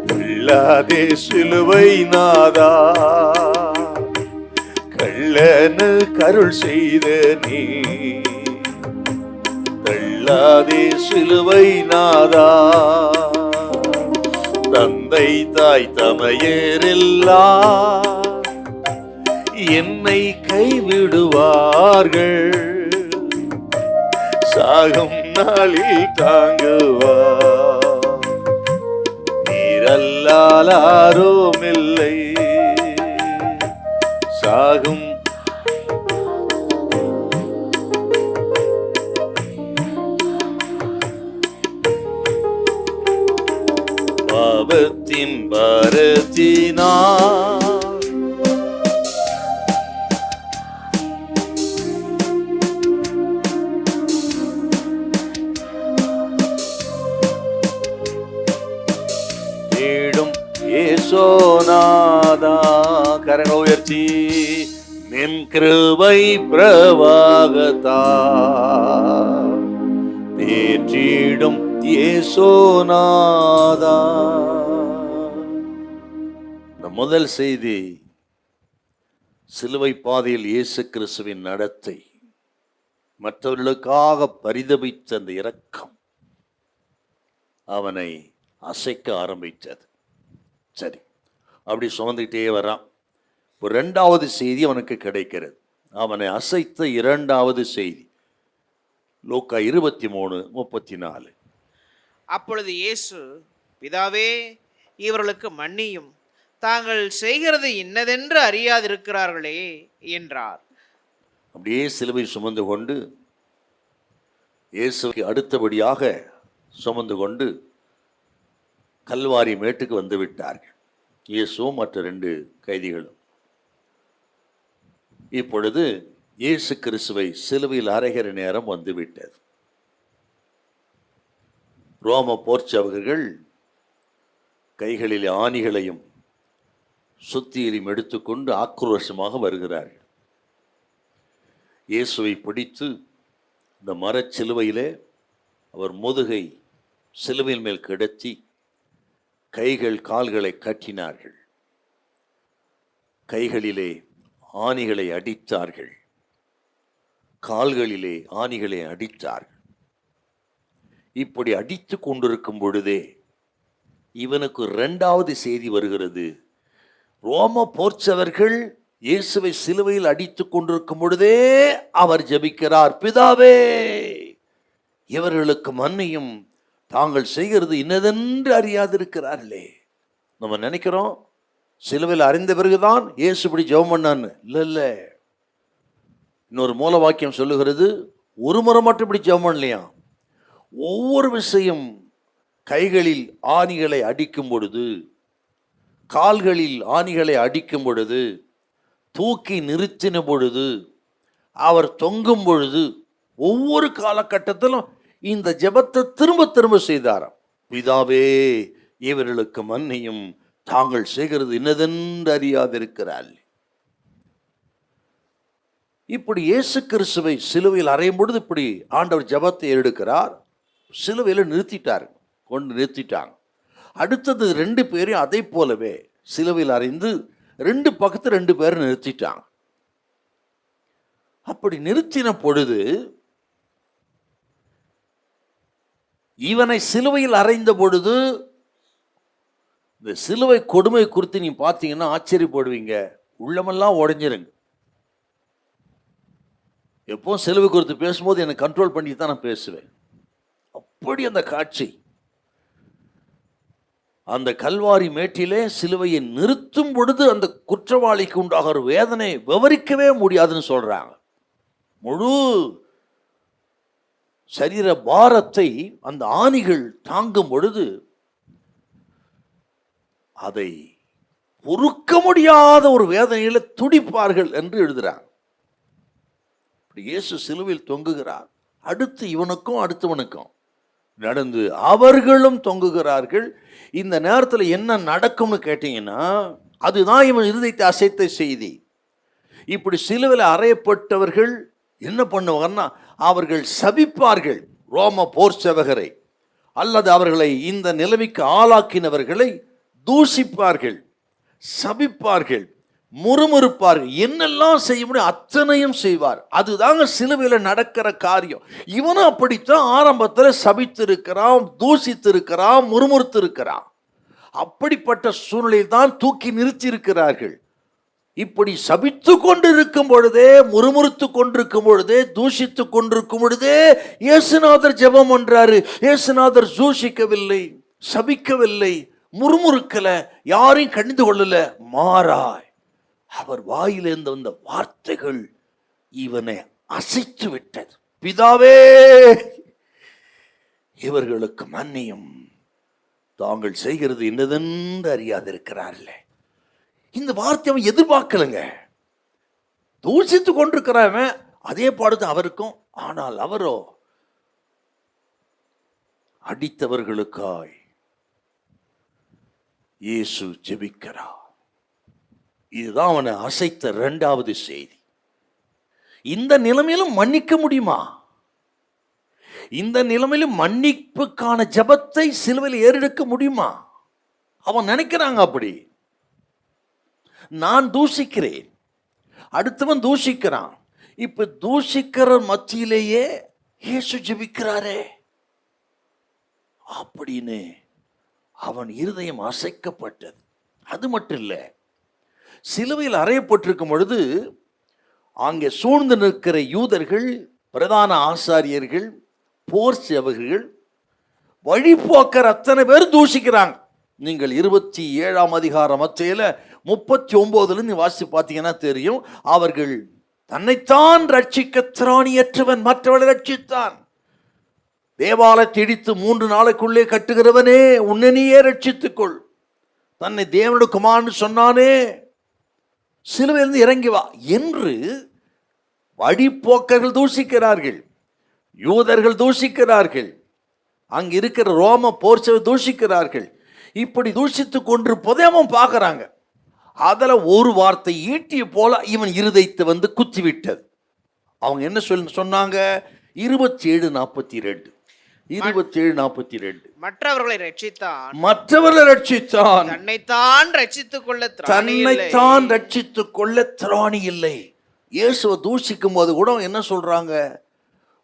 [SPEAKER 1] பிள்ளாதே சிலுவை நாதா, கள்ளனு கருள் செய்த நீ தள்ளாதே சிலுவை நாதா. தந்தை தாய் தமையரெல்லாம் என்னை கைவிடுவார்கள், சாகும் நாளில் தாங்குவார், நீரல்லால் யாரும் இல்லை, சாகும் பாவத்தின் பாரத்தினால் கரங்களை உயர்த்தி நின் கிருபை பிரவாகத்தா தேற்றிடும் இயேசுநாதா. இந்த முதல் செய்தி சிலுவை பாதையில் இயேசு கிறிஸ்துவின் நடத்தை, மற்றவர்களுக்காக பரிதபித்த அந்த இரக்கம் அவனை அசைக்க ஆரம்பித்தது. சரி, அப்படி சுமந்துக்கிட்டே வரான். இப்போ ரெண்டாவது செய்தி அவனுக்கு கிடைக்கிறது. அவனை அசைத்த இரண்டாவது செய்தி லூக்கா 23:34.
[SPEAKER 2] அப்பொழுது இயேசு, பிதாவே, இவர்களுக்கு மன்னியும், தாங்கள் செய்கிறது இன்னதென்று அறியாதிருக்கிறார்களே என்றார்.
[SPEAKER 1] அப்படியே சிலுவை சுமந்து கொண்டு இயேசுக்கு அடுத்தபடியாக சுமந்து கொண்டு கல்வாரி மேட்டுக்கு வந்து விட்டார்கள். இயேசுவும் மற்ற 2 கைதிகளும். இப்பொழுது இயேசு கிறிஸ்துவை சிலுவையில் அறைகிற நேரம் வந்துவிட்டது. ரோம போர்ச்சவர்கள் கைகளில் ஆணிகளையும் சுத்தியிலும் எடுத்துக்கொண்டு ஆக்ரோஷமாக வருகிறார்கள். இயேசுவை பிடித்து இந்த மரச்சிலுவையிலே அவர் முதுகை சிலுவையின் மேல் கிடத்தி கைகள் கால்களை கட்டினார்கள். கைகளிலே ஆணிகளை அடித்தார்கள், கால்களிலே ஆணிகளை அடித்தார்கள். இப்படி அடித்து கொண்டிருக்கும் பொழுதே இவனுக்கு 2வது செய்தி வருகிறது. ரோம போர்ச்சவர்கள் இயேசுவை சிலுவையில் அடித்துக் கொண்டிருக்கும் பொழுதே அவர் ஜெபிக்கிறார், பிதாவே, இவர்களுக்கு மன்னியும், தாங்கள் செய்கிறது இன்னதென்று அறியாதிருக்கிறார்களே. நம்ம நினைக்கிறோம் சிலுவையில் அறிந்த பிறகுதான் இயேசு இப்படி ஜெபம் பண்ணான்னு. இல்ல, இன்னொரு மூல வாக்கியம் சொல்லுகிறது, ஒரு முறை மட்டும் இப்படி ஜெபம் பண்ணலையா, ஒவ்வொரு விஷயம் கைகளில் ஆணிகளை அடிக்கும் பொழுது, கால்களில் ஆணிகளை அடிக்கும் பொழுது, தூக்கி நிறுத்தின பொழுது, அவர் தொங்கும் பொழுது, ஒவ்வொரு காலகட்டத்திலும் இந்த ஜெபத்தை திரும்ப திரும்ப செய்தாராம். பிதாவே, இவர்களுக்கு மன்னியும், தாங்கள் செய்கிறது இன்னதென்று அறியாதிருக்கிறார். இப்படி இயேசு கிறிஸ்துவை சிலுவையில் அறையும் பொழுது இப்படி ஆண்டவர் ஜெபத்தை எடுக்கிறார். சிலுவையில் நிறுத்திட்டார், கொண்டு நிறுத்திட்டாங்க. அடுத்தது 2 பேரையும் அதை போலவே சிலுவையில் அறைந்து 2 பக்கத்து 2 பேரை நிறுத்திட்டாங்க. அப்படி நிறுத்தின பொழுது இவனை சிலுவையில் அறைந்த பொழுது, இந்த சிலுவை கொடுமை குறித்து நீ பார்த்தீங்கன்னா ஆச்சரியப்படுவீங்க, உள்ளமெல்லாம் உடைஞ்சிருங்க. எப்போ சிலுவை குறித்து பேசும்போது என்னை கண்ட்ரோல் பண்ணி தான் நான் பேசுவேன். அப்படி அந்த காட்சி, அந்த கல்வாரி மேட்டிலே சிலுவையை நிறுத்தும் பொழுது அந்த குற்றவாளிக்கு உண்டாகிற வேதனை விவரிக்கவே முடியாதுன்னு சொல்றாங்க. முழு சரீர பாரத்தை அந்த ஆணிகள் தாங்கும் பொழுது அதை பொறுக்க முடியாத ஒரு வேதனையில துடிப்பார்கள் என்று எழுதுறாங்க. இயேசு சிலுவையில் தொங்குகிறார். அடுத்து இவனுக்கும் அடுத்தவனுக்கும் நடந்து அவர்களும் தொங்குகிறார்கள். இந்த நேரத்தில் என்ன நடக்கும்னு கேட்டீங்கன்னா, அதுதான் இவன் இருதயத்தை அசைத்த செய்தி. இப்படி சிலுவையில் அறையப்பட்டவர்கள் என்ன பண்ணுவாங்கன்னா, அவர்கள் சபிப்பார்கள் ரோம போர் சேவகரை, அல்லது அவர்களை இந்த நிலைமைக்கு ஆளாக்கினவர்களை தூஷிப்பார்கள், சபிப்பார்கள், முறுமுறுப்பார்கள், என்னெல்லாம் செய்ய முடியும் அத்தனையும் செய்வார். அதுதாங்க சிலுவையில் நடக்கிற காரியம். இவனும் அப்படித்தான் ஆரம்பத்தில் சபித்திருக்கிறான், தூஷித்திருக்கிறான், முறுமுறுத்திருக்கிறான். அப்படிப்பட்ட சூழ்நிலையில் தான் தூக்கி நிறுத்தி இருக்கிறார்கள். இப்படி சபித்து கொண்டிருக்கும் பொழுதே, முறுமுறுத்து கொண்டிருக்கும் பொழுதே, தூஷித்து கொண்டிருக்கும் பொழுதே இயேசுநாதர் ஜெபம் பண்றாரு. இயேசுநாதர் தூஷிக்கவில்லை, சபிக்கவில்லை, முறுமுறுக்கல, யாரையும் கண்டித்து கொள்ளல. மாறாய் அவர் வாயிலிருந்து வந்த வார்த்தைகள் இவனை அசைத்து விட்டது. பிதாவே, இவர்களுக்கு மன்னியும், தாங்கள் செய்கிறது இன்னதென்று அறியாதிருக்கிறார்களே. இந்த வார்த்தை அவன் எதிர்பார்க்கலங்க. தூஷித்து கொண்டிருக்கிறவன் அதே பாடுதான் அவருக்கும். ஆனால் அவரோ அடித்தவர்களுக்காய் இயேசு ஜெபிக்கிறார். இதுதான் அவனை அசைத்த இரண்டாவது செய்தி. இந்த நிலைமையிலும் மன்னிக்க முடியுமா? இந்த நிலைமையிலும் மன்னிப்புக்கான ஜெபத்தை சிலுவையில் ஏறெடுக்க முடியுமா? அவன் நினைக்கிறாங்க அப்படி. நான் தூஷிக்கிறேன், அடுத்தவன் தூஷிக்கிறான். இப்ப தூஷிக்கிற மத்தியிலேயே இயேசு ஜெபிக்கிறாரே அப்படின்னு அவன் இருதயம் அசைக்கப்பட்டது. அது மட்டும் இல்லை, சிலுவையில் அறையப்பட்டிருக்கும் பொழுது அங்கே சூழ்ந்து நிற்கிற யூதர்கள், பிரதான ஆசாரியர்கள், போர் சேவகர்கள், வழிபோக்கர் அத்தனை பேர் தூஷிக்கிறாங்க. நீங்கள் 27ஆம் அதிகாரம் மத்தேயுல 39 வாசித்து பார்த்தீங்கன்னா தெரியும். அவர்கள் தன்னைத்தான் ரட்சிக்க திராணியற்றவன் மற்றவர்களை ரட்சித்தான். தேவாலயத்தை இடித்து 3 நாளைக்குள்ளே கட்டுகிறவனே, உன்னை நீயே ரட்சித்துக்கொள். தன்னை தேவனுடைய குமாரன்னு சொன்னானே, சிலுவையிலிருந்து இறங்கி வா என்று வழிபோக்கர்கள் தூஷிக்கிறார்கள், யூதர்கள் தூஷிக்கிறார்கள், அங்க இருக்கிற ரோம போர்ச்சவை தூஷிக்கிறார்கள். இப்படி தூஷித்து கொண்டிருப்பதை அவன் பார்க்கறாங்க. அதுல ஒரு வார்த்தை ஈட்டிய போல இவன் இருதயத்தை வந்து குத்திவிட்டது. அவங்க என்ன சொன்னாங்க? 27:42 27:42
[SPEAKER 2] மற்றவர்களை ரட்சித்தான்,
[SPEAKER 1] மற்றவர்களை ரட்சித்தான்,
[SPEAKER 2] தன்னைத்தான் ரட்சித்துக் கொள்ள
[SPEAKER 1] தன்னைத்தான் ரட்சித்துக் கொள்ள திராணி இல்லை. இயேசுவை தூஷிக்கும் போது கூட என்ன சொல்றாங்க?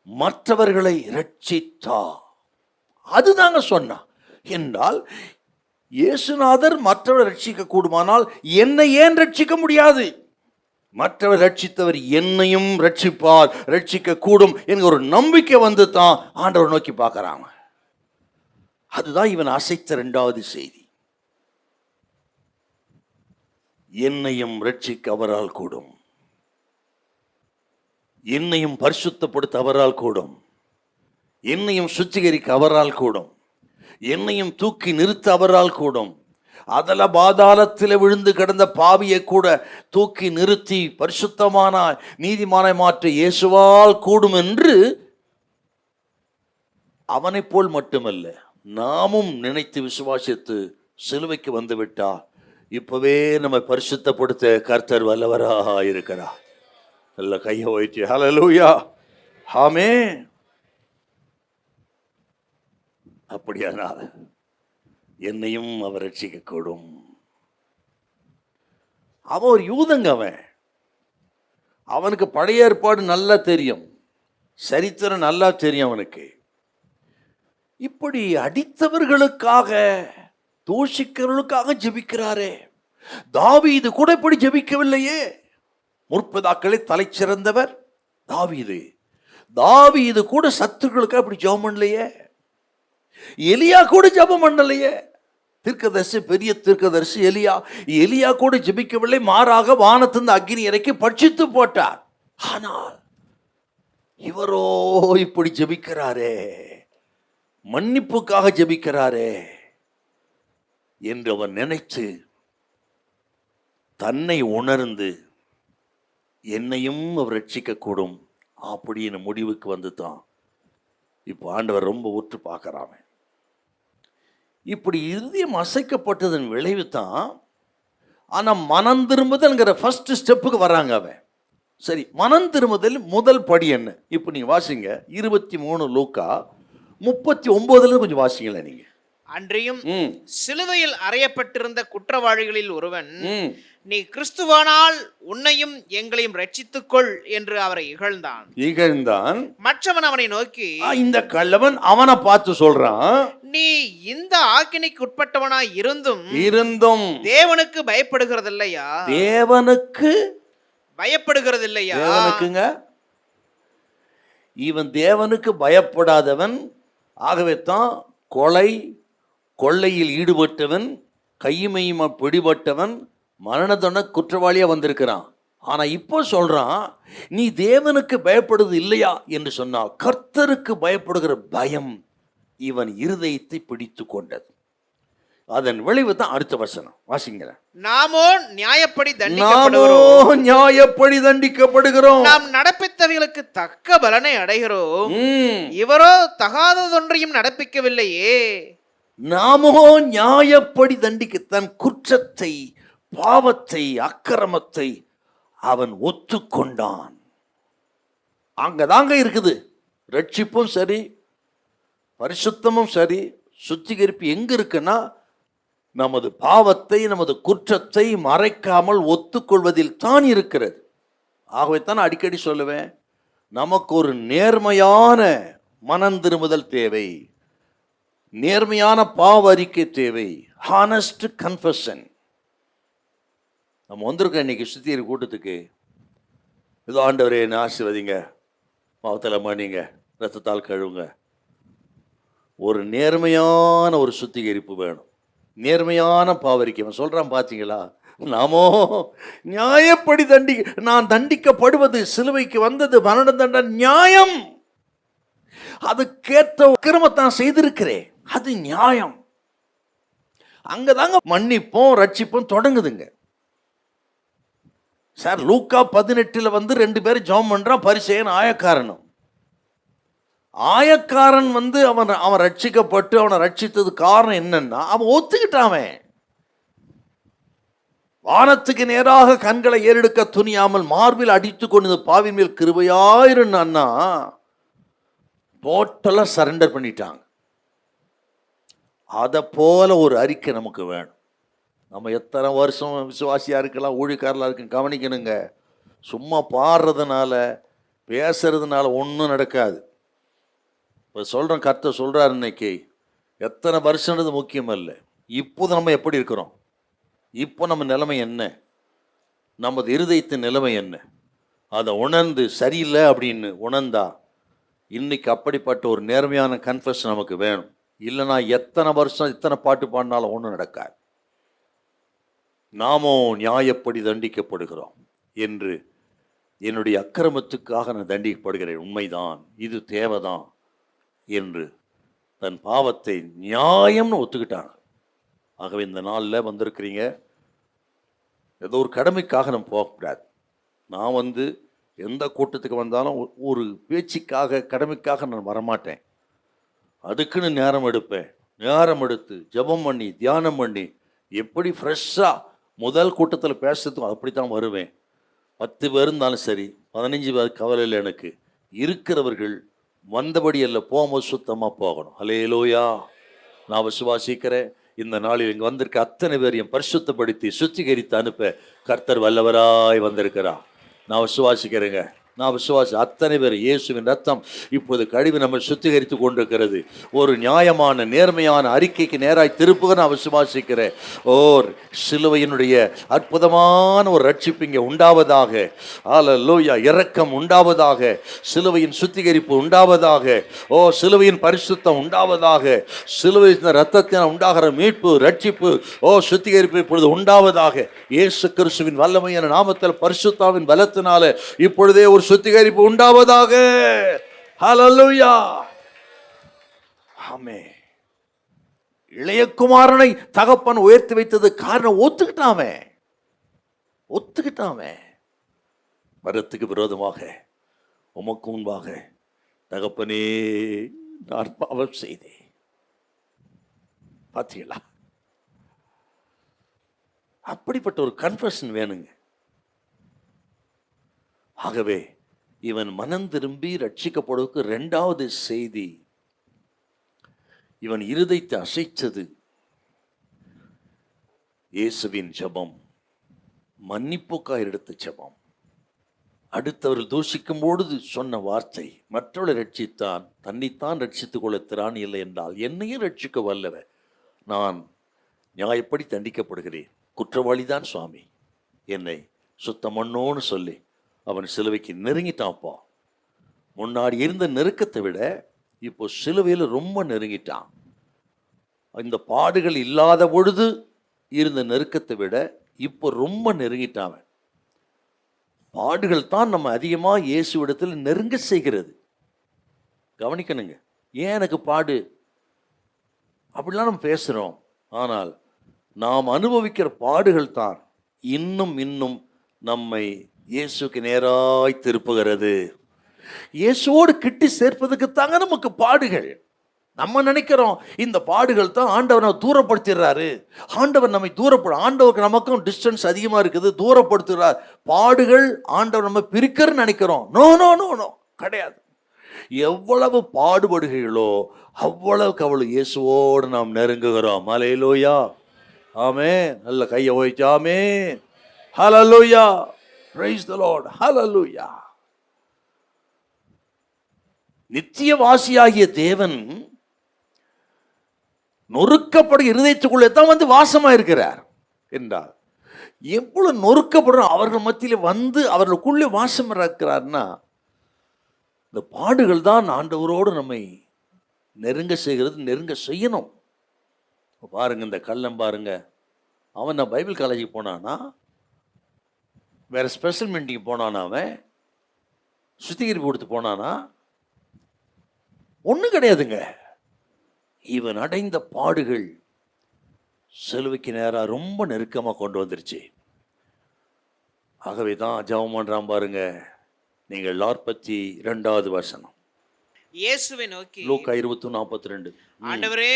[SPEAKER 1] மற்றவர்களை ரட்சித்தா. அதுதாங்க சொன்னா. என்றால் இயேசுநாதர் மற்றவரை ரட்சிக்க கூடுமானால் என்னை ஏன் ரட்சிக்க முடியாது? மற்றவர் ரட்சித்தவர் என்னையும் ரட்சிப்பார், ரட்சிக்க கூடும் என்கிற ஒரு நம்பிக்கை வந்து தான் ஆண்டவர் நோக்கி பார்க்கறாங்க. அதுதான் இவன் அசைத்த இரண்டாவது செய்தி. என்னையும் ரட்சிக்க அவரால் கூடும், என்னையும் பரிசுத்தப்படுத்த அவரால் கூடும், என்னையும் சுத்திகரிக்க அவரால் கூடும், என்னையும் தூக்கி நிறுத்த அவரால் கூடும். அதல பாதாளத்தில் விழுந்து கிடந்த பாவியை கூட தூக்கி நிறுத்தி பரிசுத்தமான நீதிமானை மாற்ற இயேசுவால் கூடும் என்று அவனை போல் மட்டுமல்ல, நாமும் நினைத்து விசுவாசித்து சிலுவைக்கு வந்து விட்டா இப்பவே நம்ம பரிசுத்தப்படுத்த கர்த்தர் வல்லவராக இருக்கிறார். நல்ல கையை வைத்து ஹல்லேலூயா, ஆமென். அப்படியானால் என்னையும் அவர் ரட்சிக்க கூடும். அவன் ஒரு யூதங்க, அவனுக்கு பழைய ஏற்பாடு நல்லா தெரியும், சரித்திரம் நல்லா தெரியும் அவனுக்கு. இப்படி அடித்தவர்களுக்காக தூஷிக்கிறவர்களுக்காக ஜெபிக்கிறாரே. தாவீது கூட இப்படி ஜெபிக்கவில்லையே. முற்பிதாக்களை தலை சிறந்தவர் தாவீது. தாவீது கூட சத்துருக்களுக்காக இப்படி ஜெபம் பண்ணலையே. எலியா கூட ஜெபம் பண்ணலையே. தீர்க்கதரிசி, பெரிய தீர்க்கதரிசி எலியா கூட ஜெபிக்கவில்லை. மாறாக வானத்திலிருந்து அக்கினி இறக்கி பட்சித்து போட்டார். ஆனால் இவரோ இப்படி ஜெபிக்கிறாரே, மன்னிப்புக்காக ஜெபிக்கிறாரே என்று அவன் நினைத்து தன்னை உணர்ந்து என்னையும் அவர் ரட்சிக்க கூடும் அப்படின்னு முடிவுக்கு வந்து தான் இப்போ ஆண்டவர் ரொம்ப உற்று பார்க்கறாங்க. இப்படி இருதயம் அசைக்கப்பட்டதன் விளைவு தான். ஆனால் மனம் திரும்புதல்ங்கிற ஃபர்ஸ்ட் ஸ்டெப்புக்கு வராங்க அவன். சரி, மனம் திரும்புதல் முதல் படி என்ன? இப்போ நீங்கள் வாசிங்க 23 லூக்கா 39 கொஞ்சம் வாசிங்களேன் நீங்க.
[SPEAKER 2] அன்றியும் சிலுவையில் அறையப்பட்டிருந்த குற்றவாளிகளில் ஒருவன், நீ கிறிஸ்துவானால் உன்னையும் எங்களையும் ரட்சித்துக்கொள் என்று அவரை இகழ்ந்தான். மற்றவன் அவனை நோக்கி,
[SPEAKER 1] இந்த கள்ளவன் அவனை பார்த்து சொல்றான்,
[SPEAKER 2] நீ இந்த ஆக்கினைக்கு உட்பட்டவனாய் இருந்தும் தேவனுக்கு பயப்படுகிறதில்லையா?
[SPEAKER 1] தேவனுக்கு
[SPEAKER 2] பயப்படுகிறதில்லையா?
[SPEAKER 1] தேவனுக்குங்க, இவன் தேவனுக்கு பயப்படாதவன். ஆகவே தான் கொள்ளையில் ஈடுபட்டவன், கையுமையுமா பிடிபட்டவன், மரண தண்டனை குற்றவாளியா வந்திருக்கிறான். ஆனா இப்போ சொல்றான், நீ தேவனுக்கு பயப்படுவது இல்லையா என்று சொன்னா, கர்த்தருக்கு பயப்படுகிற பயம் இவன் இருதயத்தை பிடித்து கொண்டது. அதன் விளைவு தான் அடுத்த வசனம் வாசிங்க.
[SPEAKER 2] நாமோ நியாயப்படி
[SPEAKER 1] தண்டிக்கப்படுகிறோம்,
[SPEAKER 2] நாம் நடப்பித்தவைகளுக்கு தக்க பலனை அடைகிறோம், இவரோ தகாததொன்றையும் நடப்பிக்கவில்லையே.
[SPEAKER 1] நாமோ நியாயப்படி தண்டிக்க, தன் குற்றத்தை பாவத்தை, அக்கிரமத்தை அவன் ஒத்துக்கொண்டான். அங்கதாங்க இருக்குது ரட்சிப்பும் சரி, பரிசுத்தமும் சரி, சுத்திகரிப்பு எங்க இருக்குன்னா நமது பாவத்தை, நமது குற்றத்தை மறைக்காமல் ஒத்துக்கொள்வதில் தான் இருக்கிறது. ஆகவே தான் அடிக்கடி சொல்லுவேன், நமக்கு ஒரு நேர்மையான மனம் திரும்புதல் தேவை, நேர்மையான பாவ அறிக்கை தேவை, ஹானஸ்ட் கன்ஃபெஷன். நம்ம வந்திருக்கோம் இன்னைக்கு சுத்திகரி கூட்டத்துக்கு. ஏதோ ஆண்டவரே என்ன ஆசீர்வதிங்க, பாவத்தில் மன்னிங்க, ரத்தத்தால் கழுவுங்க. ஒரு நேர்மையான ஒரு சுத்திகரிப்பு வேணும், நேர்மையான பாவரிக்கை. அவன் சொல்றான் பார்த்தீங்களா, நாமோ நியாயப்படி நான் தண்டிக்கப்படுவது, சிலுவைக்கு வந்தது மரண தண்டனை நியாயம், அதுக்கேற்ற கிரமத்தான் செய்திருக்கிறேன், அது நியாயம். அங்கதாங்க மன்னிப்போம் ரட்சிப்பும் தொடங்குதுங்க. சார் லூக்கா 18 வந்து 2 பேரும் ஜெபம் பண்றான், பரிசேயன் ஆயக்காரனும். ஆயக்காரன் அவன் ரட்சிக்கப்பட்டு அவனை ரட்சித்தது காரணம் என்னன்னா அவன் ஒத்துக்கிட்டான். வானத்துக்கு நேராக கண்களை ஏறெடுக்க துணியாமல் மார்பில் அடித்து கொண்டு பாவின் மேல் கிருபையாயிருன்னா டோட்டலா சரண்டர் பண்ணிட்டாங்க. அதை போல ஒரு அறிக்கை நமக்கு வேணும். நம்ம எத்தனை வருஷம் விசுவாசியா இருக்கலாம், ஊழியக்காரலாம் இருக்கு, கவனிக்கணுங்க. சும்மா பாடுறதுனால பேசுறதுனால ஒன்றும் நடக்காது. இப்போ சொல்கிறேன், கர்த்தர் சொல்கிறார் இன்னைக்கு, எத்தனை வருஷன்றது முக்கியம் அல்ல, இப்போது நம்ம எப்படி இருக்கிறோம், இப்போ நம்ம நிலைமை என்ன, நமது இருதயத்தின் நிலைமை என்ன, அதை உணர்ந்து சரியில்லை அப்படின்னு உணர்ந்தா இன்னைக்கு அப்படிப்பட்ட ஒரு நேர்மையான கன்ஃபெஷன் நமக்கு வேணும். இல்லைனா எத்தனை வருஷம் எத்தனை பாட்டு பாடினாலும் ஒன்றும் நடக்காது. நாமோ நியாயப்படி தண்டிக்கப்படுகிறோம் என்று, என்னுடைய அக்கிரமத்துக்காக நான் தண்டிக்கப்படுகிறேன், உண்மைதான், இது தேவைதான் என்று தன் பாவத்தை நியாயம்னு ஒத்துக்கிட்டாங்க. ஆகவே இந்த நாளில் வந்திருக்கிறீங்க, ஏதோ ஒரு கடமைக்காக நம்ம போகக்கூடாது. நான் எந்த கூட்டத்துக்கு வந்தாலும் ஒரு பேச்சுக்காக, கடமைக்காக நான் வரமாட்டேன். அதுக்குன்னு நேரம் எடுப்பேன். நேரம் எடுத்து ஜெபம் பண்ணி தியானம் பண்ணி எப்படி ஃப்ரெஷ்ஷாக முதல் கூட்டத்தில் பேசுறதுக்கும் அப்படித்தான் வருவேன். 10 பேர் இருந்தாலும் சரி, 15 பேர் கவலை இல்லை எனக்கு. இருக்கிறவர்கள் வந்தபடி அல்ல, போகும்போது சுத்தமாக போகணும். ஹல்லேலூயா. நான் விசுவாசிக்கிறேன், இந்த நாளில் இங்கே வந்திருக்க அத்தனை பேரையும் பரிசுத்தப்படுத்தி சுத்திகரித்து அனுப்ப கர்த்தர் வல்லவராய் வந்திருக்கிறார். நான் விசுவாசிக்கிறேங்க. அத்தனை பேர் இயேசுவின் ரத்தம் இப்போது கழுவி நம்ம சுத்திகரித்து கொண்டிருக்கிறது. ஒரு நியாயமான நேர்மையான அறிக்கைக்கு நேராய் திருப்புக நான் விசுவாசிக்கிறேன். சிலுவையினுடைய அற்புதமான ஒரு ரட்சிப்பு இங்கே உண்டாவதாக. ஹல்லேலூயா. இரக்கம் உண்டாவதாக, சிலுவையின் சுத்திகரிப்பு உண்டாவதாக, சிலுவையின் பரிசுத்தம் உண்டாவதாக, சிலுவையின் ரத்தத்தினால் உண்டாகிற மீட்பு, ரட்சிப்பு, சுத்திகரிப்பு இப்பொழுது உண்டாவதாக. இயேசு கிறிஸ்துவின் வல்லமையான நாமத்தில் பரிசுத்தாவின் பலத்தினால இப்பொழுதே ஒரு சுத்திகரிப்பு உண்டாவதாக. ஹல்லேலூயா. ஆமென். இளைய குமாரனை தகப்பன் உயர்த்தி வைத்தது காரணம் ஒத்துக்கிட்டாமே. மரத்துக்கு விரோதமாக உமக்கு முன்பாக தகப்பனே நான் பாவம் செய்தேன். பார்த்தீங்களா, அப்படிப்பட்ட ஒரு கன்ஃபெஷன் வேணுங்க. ஆகவே இவன் மனம் திரும்பி ரட்சிக்கப்படுவதற்கு 2வது செய்தி, இவன் இருதயத்தை அசைச்சது இயேசுவின் ஜெபம், மன்னிப்புக்காய் எடுத்த ஜெபம். அடுத்தவர்கள் தூஷிக்கும் பொழுது சொன்ன வார்த்தை, மற்றவர்களை ரட்சித்தான், தன்னைத்தான் ரட்சித்துக் கொள்ள திராணி இல்லை என்றால் என்னையும் ரட்சிக்க வல்லவன், நான் நியாயப்படி தண்டிக்கப்படுகிறேன், குற்றவாளிதான் சுவாமி, என்னை சுத்தம் பண்ணோன்னு சொல்லி அவன் சிலுவைக்கு நெருங்கிட்டான்ப்பா. முன்னாடி இருந்த நெருக்கத்தை விட இப்போ சிலுவையில் ரொம்ப நெருங்கிட்டான். இந்த பாடுகள் இல்லாத பொழுது இருந்த நெருக்கத்தை விட இப்போ ரொம்ப நெருங்கிட்டான். பாடுகள் தான் நம்ம அதிகமாக இயேசுவிடத்தில் நெருங்க செய்கிறது. கவனிக்கணுங்க. ஏன் எனக்கு பாடு அப்படிலாம் நம்ம பேசுகிறோம், ஆனால் நாம் அனுபவிக்கிற பாடுகள் தான் இன்னும் இன்னும் நம்மை இயேசுக்கு நேராய் திருப்புகிறது. இயேசுவோடு கிட்டி சேர்ப்பதுக்கு தாங்க நமக்கு பாடுகள். நம்ம நினைக்கிறோம் இந்த பாடுகள் தான் ஆண்டவர் நம்ம தூரப்படுத்திடுறாரு, ஆண்டவர் நம்மை ஆண்டவருக்கு நமக்கும் டிஸ்டன்ஸ் அதிகமாக இருக்குது, தூரப்படுத்துகிறார். பாடுகள் ஆண்டவர் நம்ம பிரிக்கிறன்னு நினைக்கிறோம். நோ நோ நோ நோ, கிடையாது. எவ்வளவு பாடுபடுகிறீர்களோ அவ்வளவுக்கு அவ்வளவு இயேசுவோடு நாம் நெருங்குகிறோம். ஹல்லேலூயா, ஆமென். நல்ல கையை ஓய்ச்சு ஆமென். ஹல்லேலூயா, பிரைஸ் தி லார்ட், ஹல்லேலூயா. நித்தியவாசியாகிய தேவன் நொறுக்கப்படும் இருதயத்துக்குள்ளே தான் வந்து வாசமா இருக்கிறார் என்றார். எவ்வளவு நொறுக்கப்படுற அவர்கள் மத்தியிலே வந்து அவர்களுக்குள்ளே வாசம் இருக்கிறார்னா, இந்த பாடுகள் தான் ஆண்டவரோடு நம்மை நெருங்க செய்கிறது, நெருங்க செய்யணும். பாருங்க, இந்த கள்ளம் பாருங்க, அவன் நான் பைபிள் காலேஜுக்கு போனானா, வேற ஸ்பெஷல் மீட்டிங் போனானா, அவன் சுத்திகரிப்பு கொடுத்து போனானா, ஒன்றும் கிடையாதுங்க. இவன் அடைந்த பாடுகள் சிலுவைக்கு நேராக ரொம்ப நெருக்கமாக கொண்டு வந்துருச்சு. ஆகவே தான் ஜெபம் பண்றான் பாருங்க. நீங்கள் 42வது வசனம்,
[SPEAKER 2] இயேசுவை நோக்கி,
[SPEAKER 1] லூக்கா 20:42.
[SPEAKER 2] ஆண்டவரே,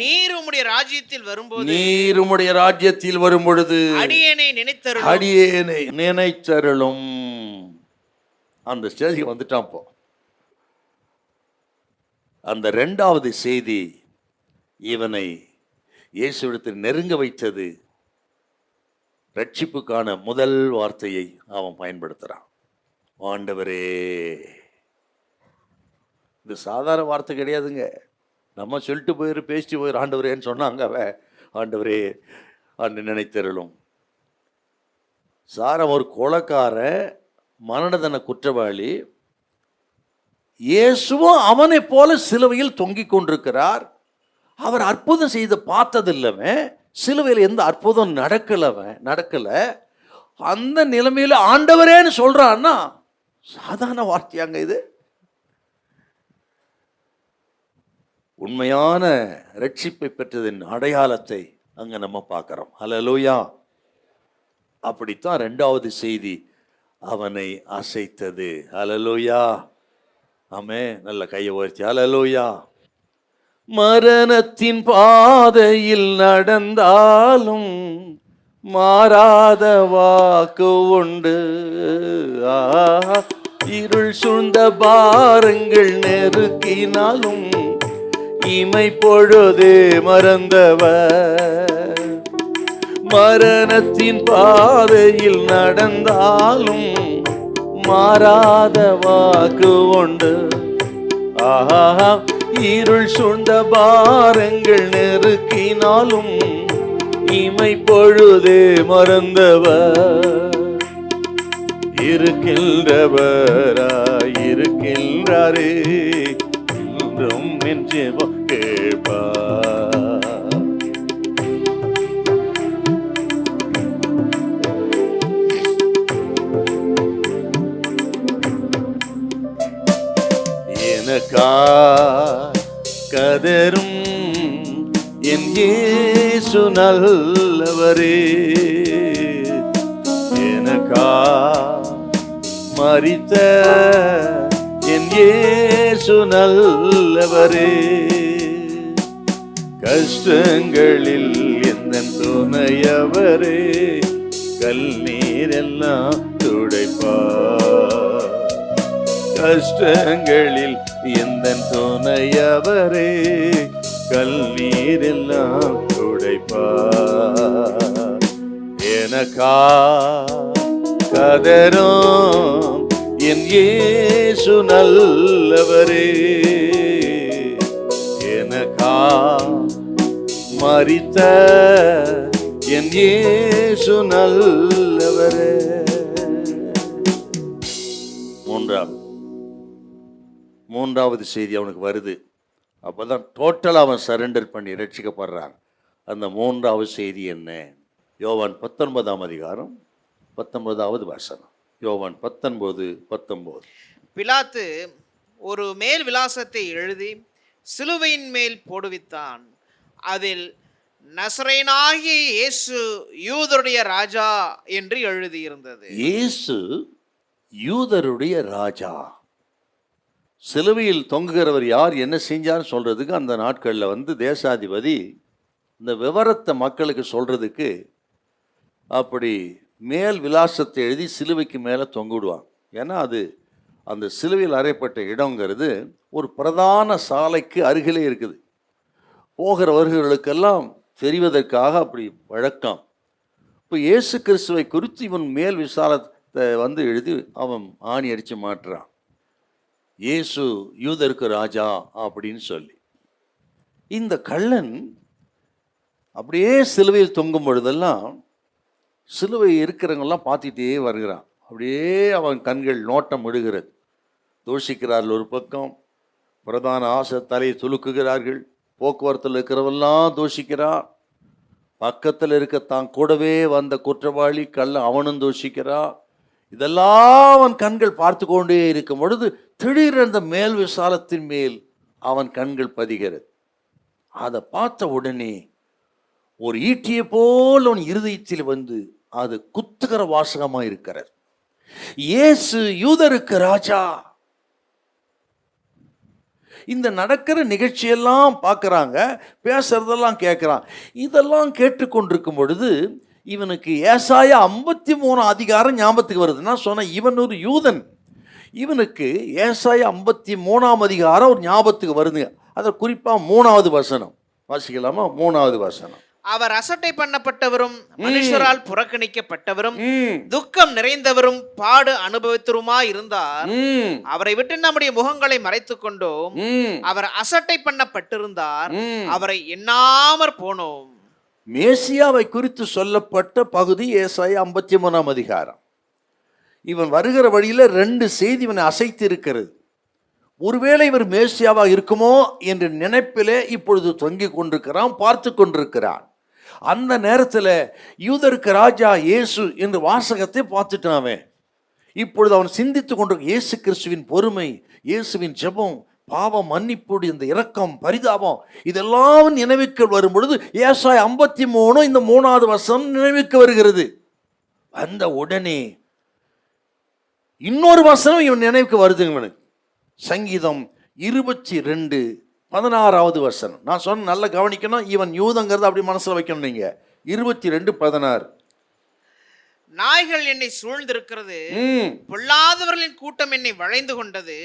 [SPEAKER 2] நீர் உம்முடைய ராஜ்யத்தில் வரும்போது,
[SPEAKER 1] நீர் உம்முடைய ராஜ்யத்தில் வரும் பொழுது
[SPEAKER 2] அடியேனை நினைத்தருளும்.
[SPEAKER 1] அடியேனை நினைத்தருளும். அந்த ஸ்டேஜுக்கு வந்துட்டான். இப்போ அந்த 2வது செய்தி இவனை இயேசுவிடத்தில் நெருங்க வைத்தது. ரட்சிப்புக்கான முதல் வார்த்தையை அவன் பயன்படுத்துறான், ஆண்டவரே. இது சாதாரண வார்த்தை கிடையாதுங்க. நம்ம சொல்லிட்டு பேசிட்டு போயிரு ஆண்டவரேன்னு சொன்னாங்க. அவன் ஆண்டவரே ஆண்டு நினைத்தருளும். சார ஒரு கொலைக்காரன், மரணதன குற்றவாளி, இயேசுவும் அவனை போல சிலுவையில் தொங்கிக் கொண்டிருக்கிறார். அவர் அற்புதம் செய்து பார்த்ததில்லவன், சிலுவையில் எந்த அற்புதம் நடக்கல. அந்த நிலைமையில ஆண்டவரேன்னு சொல்றான்னா சாதாரண வார்த்தையாங்க இது? உண்மையான ரட்சிப்பை பெற்றதின் அடையாளத்தை அங்க நம்ம பார்க்கிறோம். ஹல்லேலூயா. அப்படித்தான் 2வது செய்தி அவனை அசைத்தது. ஹல்லேலூயா, ஆமென். நல்ல கையை உயர்த்தி ஹல்லேலூயா. மரணத்தின் பாதையில் நடந்தாலும் மாறாத வாக்கு உண்டு. இருள் சூழ்ந்த பாரங்கள் நெருக்கினாலும் இமை பொழுது மறந்தவர். மரணத்தின் பாதையில் நடந்தாலும் மாறாத வாக்கு உண்டு. ஆஹா, இருள் சூழ்ந்த பாரங்கள் நெருக்கினாலும் இமை பொழுது மறந்தவர். இருக்கின்றவராயிருக்கின்றாரே, என்றும் என் ஜெபம் கேட்பார். கதரும் என் இயேசு நல்லவரே, எனக்கா மரித்த என் இயேசு நல்லவரே. கஷ்டங்களில் எந்தன் துணையவரே, கல்நீரெல்லாம் துடைப்பார். கஷ்டங்களில் எந்தன் துணையவரே, கல்நீரெல்லாம் துடைப்பார். எனக்கா கதரும் என் இயேசு நல்லவரே, எனக்கா மரித்த என் இயேசு நல்லவரே. மூன்றாவது செய்தி அவனுக்கு வருது. அப்போதான் டோட்டலாக அவன் சரண்டர் பண்ணி ரட்சிக்கப்படுறான். அந்த 3வது செய்தி என்ன? யோவான் 19ஆம் அதிகாரம் 19வது வசனம். யோவான் 19:19.
[SPEAKER 2] பிலாத்து ஒரு மேல் விலாசத்தை எழுதி சிலுவையின் மேல் போடுவித்தான். அதில் நசரேயனாகிய இயேசு யூதருடைய ராஜா என்று எழுதியிருந்தது.
[SPEAKER 1] இயேசு யூதருடைய ராஜா. சிலுவையில் தொங்குகிறவர் யார், என்ன செஞ்சான்னு சொல்றதுக்கு அந்த நாட்களில் தேசாதிபதி இந்த விவரத்தை மக்களுக்கு சொல்றதுக்கு அப்படி மேல் விலாசத்தை எழுதி சிலுவைக்கு மேலே தொங்கிடுவாங்க. ஏன்னா அது அந்த சிலுவையில் அறையப்பட்ட இடங்கிறது ஒரு பிரதான சாலைக்கு அருகிலே இருக்குது. போகிற வருகிறவர்களுக்கெல்லாம் தெரிவதற்காக அப்படி வழக்கம். இப்போ இயேசு கிறிஸ்துவை குறித்து இவன் மேல் விசாலத்தை எழுதி அவன் ஆணி அடித்து மாட்டுறான், இயேசு யூதருக்கு ராஜா அப்படின்னு சொல்லி. இந்த கள்ளன் அப்படியே சிலுவையில் தொங்கும் பொழுதெல்லாம் சிலுவை இருக்கிறவங்கெல்லாம் பார்த்துட்டே வருகிறான். அப்படியே அவன் கண்கள் நோட்டம் விடுகிறது. தூஷிக்கிறார்கள் ஒரு பக்கம், பிரதான ஆசை தலையை துலுக்குகிறார்கள், போக்குவரத்தில் இருக்கிறவெல்லாம் தூஷிக்கிறான், பக்கத்தில் இருக்க தான் கூடவே வந்த குற்றவாளி கள்ள அவனும் தூஷிக்கிறான். இதெல்லாம் அவன் கண்கள் பார்த்து கொண்டே இருக்கும் பொழுது திடீரென அந்த மேல் விசாலத்தின் மேல் அவன் கண்கள் பதிகிறது. அதை பார்த்த உடனே ஒரு ஈட்டியை போல் அவன் இருதயத்தில் அது குத்துகிற வாசகமா இருக்கிறது, இயேசு யூதருக்கு ராஜா. இந்த நடக்கிற நிகழ்ச்சியெல்லாம் பார்க்குறாங்க, பேசுறதெல்லாம் கேட்குறான். இதெல்லாம் கேட்டுக்கொண்டிருக்கும் பொழுது இவனுக்கு ஏசாயா 53 அதிகாரம் ஞாபகத்துக்கு வருது. நான் சொன்னேன், இவன் ஒரு யூதன், இவனுக்கு ஏசாயா 53 அதிகாரம் ஒரு ஞாபகத்துக்கு வருதுங்க. அதை குறிப்பாக 3வது வசனம் வாசிக்கலாமா? 3வது வசனம்.
[SPEAKER 2] அவர் அசட்டை பண்ணப்பட்டவரும் மனுஷரால் புறக்கணிக்கப்பட்டவரும் துக்கம் நிறைந்தவரும் பாடு அனுபவித்தருமா இருந்தார். அவரை விட்டு நம்முடைய முகங்களை மறைத்துக் கொண்டோம். அவர் அசட்டை பண்ணப்பட்டிருந்தார், அவரை எண்ணாமற் போனோம்.
[SPEAKER 1] மேசியாவை குறித்து சொல்லப்பட்ட பகுதி ஏசாயா 53 அதிகாரம். இவன் வருகிற வழியில 2 செய்தி இவனை அசைத்து இருக்கிறது. ஒருவேளை இவர் மேசியாவாக இருக்குமோ என்ற நினைப்பிலே இப்பொழுது தொங்கிக் கொண்டிருக்கிறான், பார்த்து கொண்டிருக்கிறான். அந்த நேரத்தில் யூதருக்கு ராஜா இயேசு என்ற வாசகத்தை பார்த்துட்டான். இப்பொழுது அவன் சிந்தித்து கொண்டிருக்க இயேசு கிறிஸ்துவின் பொறுமை, இயேசுவின் ஜெபம், பாவம் மன்னிப்பு, இந்த இரக்கம், பரிதாபம், இதெல்லாம் நினைவுக்கு வரும் பொழுது ஏசாயா 53 இந்த 3வது வசனம் நினைவுக்கு வருகிறது. அந்த உடனே இன்னொரு வசனம் இவன் நினைவுக்கு வருது. இவனுக்கு சங்கீதம் 22:16 வசனம். நான் சொன்ன நல்லா கவனிக்கணும், இவன் யூதங்கிறத அப்படி மனசுல வைக்கணும். நீங்க 22:16.
[SPEAKER 2] நாய்கள் என்னை சூழ்ந்திருக்கிறது, பொல்லாதவர்களின் கூட்டம் என்னை வளைந்து கொண்டது,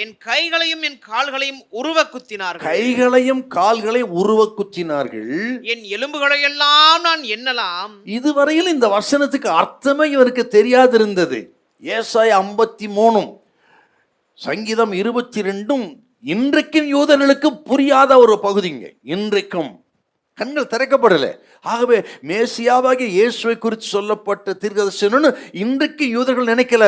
[SPEAKER 2] என் கைகளையும் என் கால்களையும் உருவ குத்தினார்கள்.
[SPEAKER 1] கைகளையும் கால்களையும் உருவ குத்தினார்கள்,
[SPEAKER 2] என் எலும்புகளை எல்லாம் நான் எண்ணலாம்.
[SPEAKER 1] இதுவரையில் இந்த வசனத்துக்கு அர்த்தமே இவருக்கு தெரியாதிருந்தது. ஏசாயா 53 சங்கீதம் 22 இன்றைக்கும் யூதர்களுக்கு புரியாத ஒரு பகுதிங்க. இன்றைக்கும் கண்கள் திறக்கப்படலை. ஆகவே மேசியாவாகிய இயேசுவை குறித்து சொல்லப்பட்ட தீர்க்கதரிசனம்னு இன்றைக்கு யூதர்கள் நினைக்கல.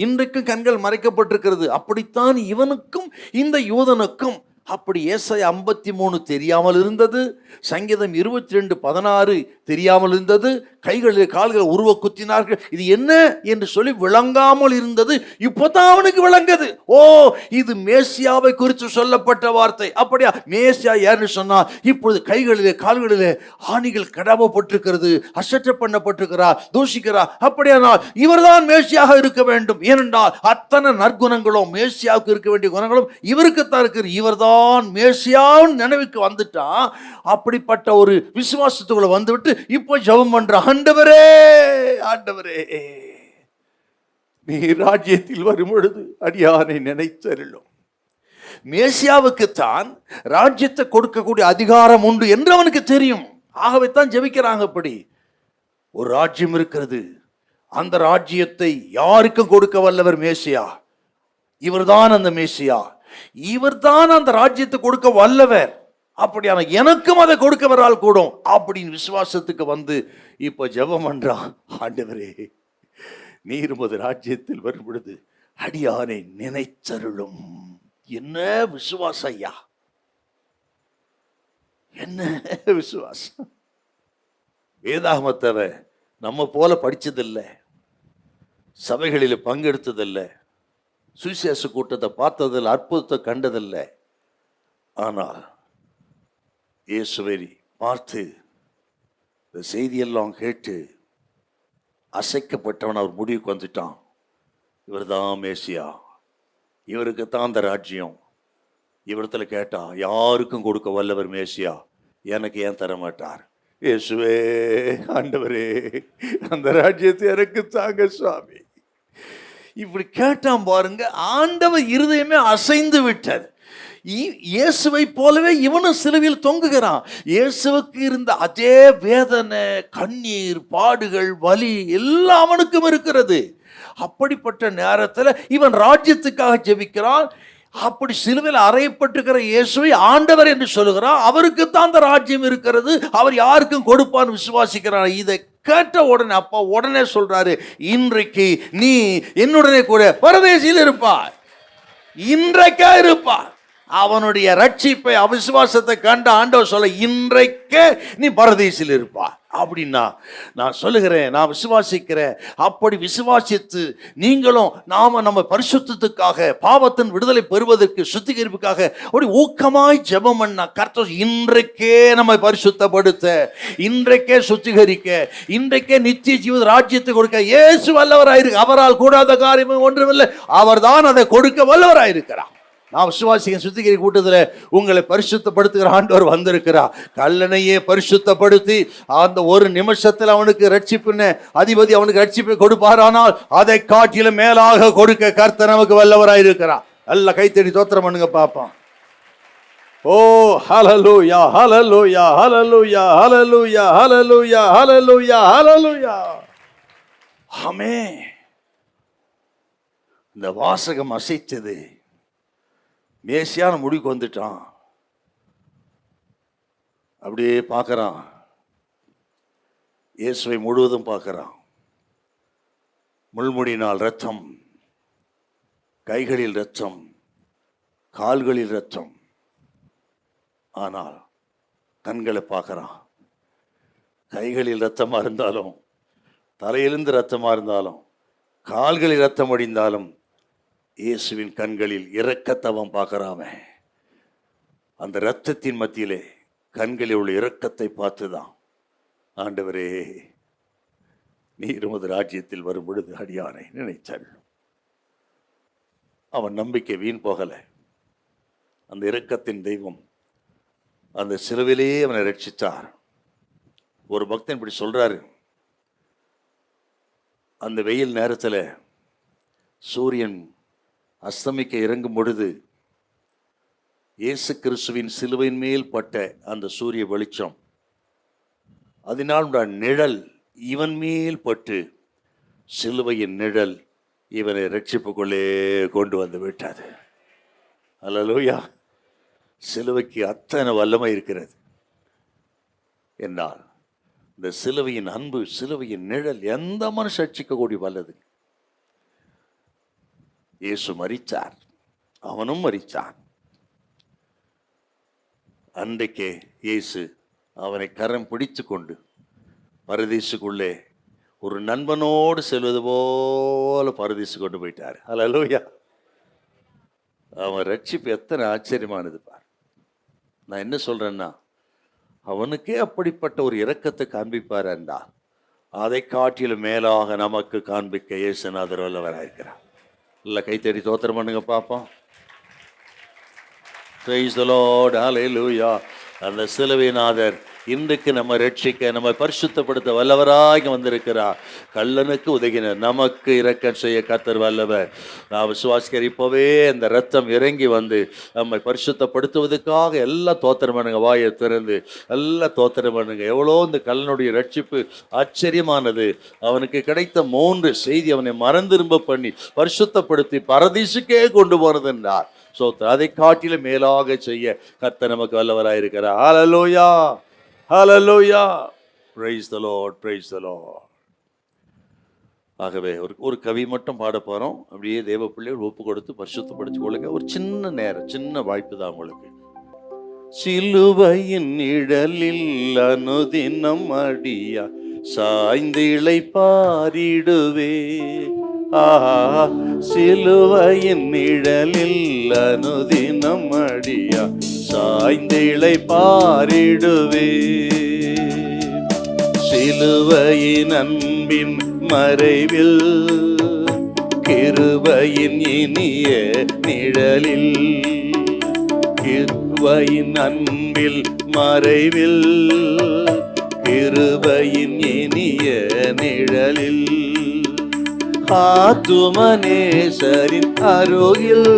[SPEAKER 1] இன்றைக்கும் கண்கள் மறைக்கப்பட்டிருக்கிறது. அப்படித்தான் இவனுக்கும் இந்த யூதனுக்கும் அப்படி ஏசாயா 53 தெரியாமல் இருந்தது, சங்கீதம் 22:16 தெரியாமல் இருந்தது, கைகளில் கால்கள் உருவ குத்தினார்கள், இது என்ன என்று சொல்லி விளங்காமல் இருந்தது. இப்போதான் அவனுக்கு விளங்குது, ஓ இது மேசியாவை குறித்து சொல்லப்பட்ட வார்த்தை. அப்படியா, மேசியா யாருன்னு சொன்னா இப்பொழுது கைகளிலே கால்களிலே ஆணிகள் கடவப்பட்டிருக்கிறது, அசட்டை பண்ணப்பட்டிருக்கிறார், தூஷிக்கிறார். அப்படியானால் இவர்தான் மேசியாக இருக்க வேண்டும். ஏனென்றால் அத்தனை நற்குணங்களும் மேசியாவுக்கு இருக்க வேண்டிய குணங்களும் இவருக்குத்தான் இருக்கிறது. இவர்தான் மேசியாவின் நினைவுக்கு வந்துட்டான். அப்படிப்பட்ட ஒரு விசுவாசத்துக்குள்ள வந்துவிட்டு இப்போ ஜெபம் பண்ற, ஆண்டவரே ஆண்டவரே நீ ராஜ்யத்தில் வரும் பொழுது அடியானை நினைத்தருளும். மேசியாவுக்குத்தான் ராஜ்யத்தை கொடுக்கக்கூடிய அதிகாரம் உண்டு என்று அவனுக்கு தெரியும். ஆகவே தான் ஜெபிக்கிறாங்க. அப்படி ஒரு ராஜ்யம் இருக்கிறது, அந்த ராஜ்யத்தை யாருக்கும் கொடுக்க வல்லவர் மேசியா. இவர்தான் அந்த மேசியா, இவர்தான் அந்த ராஜ்யத்தை கொடுக்க வல்லவர். அப்படியான எனக்கும் அதை கொடுக்க வரால் கூடும் அப்படின்னு விசுவாசத்துக்கு வந்து இப்ப ஜெபம் பண்றான். ஆண்டவரே நீர் உமது ராஜ்யத்தில் வரும் பொழுது அடியானை நினைத்தருளும். என்ன விசுவாசம் ஐயா, என்ன விசுவாசம். வேதாகமத்தை நம்ம போல படிச்சதில்லை, சபைகளில் பங்கெடுத்ததில்லை, சுவிசேஷ கூட்டத்தை பார்த்ததில்லை, அற்புதத்தை கண்டதில்லை. ஆனால் இயேசுவை பார்த்து இந்த செய்தியெல்லாம் கேட்டு அசைக்கப்பட்டவன் அவர் முடிவுக்கு வந்துட்டான். இவர் தான் மேசியா, இவருக்கு தான் அந்த ராஜ்யம். இவரிடத்துல கேட்டா யாருக்கும் கொடுக்க வல்லவர் மேசியா, எனக்கு ஏன் தர மாட்டார்? இயேசுவே, ஆண்டவரே, அந்த ராஜ்யத்தை எனக்கு தாங்க சுவாமி. இப்படி கேட்டான் பாருங்க. ஆண்டவர் இருதயமே அசைந்து விட்டது. இயேசுவை போலவே இவனும் சிலுவையில் தொங்குகிறான். இயேசுவுக்கு இருந்த அதே வேதனை, கண்ணீர், பாடுகள், வலி எல்லாம் அவனுக்கும் இருக்கிறது. அப்படிப்பட்ட நேரத்தில் இவன் ராஜ்யத்துக்காக ஜெபிக்கிறான். அப்படி சிலுவையில் அறையப்பட்டிருக்கிற இயேசுவை ஆண்டவர் என்று சொல்லுகிறான். அவருக்கு தான் அந்த ராஜ்யம் இருக்கிறது, அவர் யாருக்கும் கொடுப்பான்னு விசுவாசிக்கிறான். இதை கேட்ட உடனே அப்பா உடனே சொல்றாரு, இன்றைக்கு நீ என்னுடனே கூட பரதேசியில் இருப்பார். இன்றைக்கா இருப்பார். அவனுடைய ரட்சிப்பை, அவிசுவாசத்தை கண்ட ஆண்டவர் சொல்ல, இன்றைக்கே நீ பரதேசில் இருப்பார் அப்படின்னா நான் சொல்லுகிறேன், நான் விசுவாசிக்கிறேன். அப்படி விசுவாசித்து நீங்களும் நம்ம பரிசுத்தத்துக்காக, பாவத்தின் விடுதலை பெறுவதற்கு, சுத்திகரிப்புக்காக அப்படி ஊக்கமாய் ஜெபம் பண்ணா கர்த்தர் இன்றைக்கே நம்மை பரிசுத்தப்படுத்த, இன்றைக்கே சுத்திகரிக்க, இன்றைக்கே நித்திய ஜீவ ராஜ்யத்தை கொடுக்க இயேசு வல்லவராயிருக்கு. அவரால் கூடாத காரியமும் ஒன்றுமில்லை. அவர் தான் அதை கொடுக்க வல்லவராயிருக்கிறார். நான் விசுவாசிக்க சுத்திகரி கூட்டத்தில் உங்களை பரிசுத்தப்படுத்துகிற ஆண்டவர் வந்திருக்கிறார். கல்லணையே பரிசுத்தப்படுத்தி அந்த ஒரு நிமிஷத்தில் அவனுக்கு ரட்சிப்புன்னு அதிபதி அவனுக்கு ரட்சிப்பை கொடுப்பாரானால் அதை காட்டிலும் மேலாக கொடுக்க கர்த்தர் நமக்கு வல்லவராயிருக்கிறார். நல்ல கைத்தடி தோத்திரம் பண்ணுங்க பாப்போம். ஓ ஹல்லேலூயா, ஹல்லேலூயா, ஹல்லேலூயா, ஹல்லேலூயா, ஹல்லேலூயா, ஹல்லேலூயா, ஹல்லேலூயா. ஆமென். இந்த வாசகம் அசைத்தது. மேசியான முடிவுக்கு வந்துட்டான். அப்படியே பார்க்கறான், இயேசுவை முழுவதும் பார்க்கறான். முள்முடியினால் இரத்தம், கைகளில் இரத்தம், கால்களில் இரத்தம். ஆனால் கண்களை பார்க்கறான். கைகளில் இரத்தமா இருந்தாலும், தலையிலிருந்து இரத்தமா இருந்தாலும், கால்களில் இரத்தம் அடிந்தாலும் இயேசுவின் கண்களில் இரக்கத்தவன் பார்க்கறாமே. அந்த இரத்தத்தின் மத்தியிலே கண்களில் உள்ள இரக்கத்தை பார்த்துதான், ஆண்டவரே நீர் உமது ராஜ்யத்தில் வரும் பொழுது அடியானை நினைச்சாள். அவன் நம்பிக்கை வீண் போகல. அந்த இரக்கத்தின் தெய்வம் அந்த சிலுவிலேயே அவனை ரட்சித்தார். ஒரு பக்தன் இப்படி சொல்றாரு, அந்த வெயில் நேரத்தில் சூரியன் அஸ்தமிக்க இறங்கும் பொழுது இயேசு கிறிஸ்துவின் சிலுவையின் மேல் பட்ட அந்த சூரிய வெளிச்சம், அதனால் நிழல் இவன் மேல் பட்டு சிலுவையின் நிழல் இவனை ரட்சிப்புக்குள்ளே கொண்டு வந்து விட்டது. அல்லேலூயா. சிலுவைக்கு அத்தனை வல்லமை இருக்கிறது. என்னால் இந்த சிலுவையின் அன்பு, சிலுவையின் நிழல் எந்த மனுஷன் ரட்சிக்கக்கூடிய வல்லது. இயேசு மரித்தார், அவனும் மரித்தான். அன்றைக்கே இயேசு அவனை கரம் பிடித்து கொண்டு பரதீசுக்குள்ளே ஒரு நண்பனோடு செல்வது போல பரதீசு கொண்டு போயிட்டார். அல்லேலூயா. அவன் ரட்சிப்பு எத்தனை ஆச்சரியமானது பார். நான் என்ன சொல்றேன்னா, அவனுக்கே அப்படிப்பட்ட ஒரு இரக்கத்தை காண்பிப்பார் என்றால் அதை காட்டிலும் மேலாக நமக்கு காண்பிக்க இயேசுநாதர் வல்லவராயிருக்கிறார். இல்லை கைத்தறி தோத்திரம் பண்ணுங்க பாப்போம். Praise the Lord, hallelujah. அந்த சிலுவைநாதர் இன்றைக்கு நம்ம ரட்சிக்க, நம்ம பரிசுத்தப்படுத்த வல்லவராக வந்திருக்கிறார். கள்ளனுக்கு உதகினர், நமக்கு இரக்கம் செய்ய கர்த்தர் வல்லவர். நான் விசுவாசிக்கிற இப்போவே அந்த ரத்தம் இறங்கி வந்து நம்மை பரிசுத்தப்படுத்துவதற்காக எல்லாம் தோத்திரம் பண்ணுங்க. வாயை திறந்து எல்லாம் தோத்திரம் பண்ணுங்க. எவ்வளோ இந்த கள்ளனுடைய ரட்சிப்பு ஆச்சரியமானது. அவனுக்கு கிடைத்த 3 செய்தி அவனை மறந்திரும்ப பண்ணி பரிசுத்தப்படுத்தி பரதீசுக்கே கொண்டு போனது என்றார். அதை காட்டிலும் மேலாக செய்ய கர்த்தர் நமக்கு வல்லவராயிருக்கிறார். ஹல்லேலூயா, ஹல்லேலூயா. Praise the Lord, praise the Lord. ஆகவே ஒரு கவி மட்டும் பாட போறோம். அப்படியே தேவ பிள்ளைகள் ஒப்பு கொடுத்து பரிசுத்தப்படுத்தி கொள்ளுங்க. ஒரு சின்ன நேரம், சின்ன வாய்ப்பு தான் உங்களுக்கு. சிலுவையின் நிழலில் அனுதினம் அடியா சாய்ந்திளை பாரிடுவே. சிலுவையின் நிழலில் அனுதினம் அடியா சாய்ந்திளை பாரிடுவே. சிலுவையின் அன்பின் மறைவில் கிருபையின் இனிய நிழலில், கிருபையின் அன்பில் மறைவில், கிருபையின் இனிய நிழலில், ஆத்துமனேசரின் அருகில்,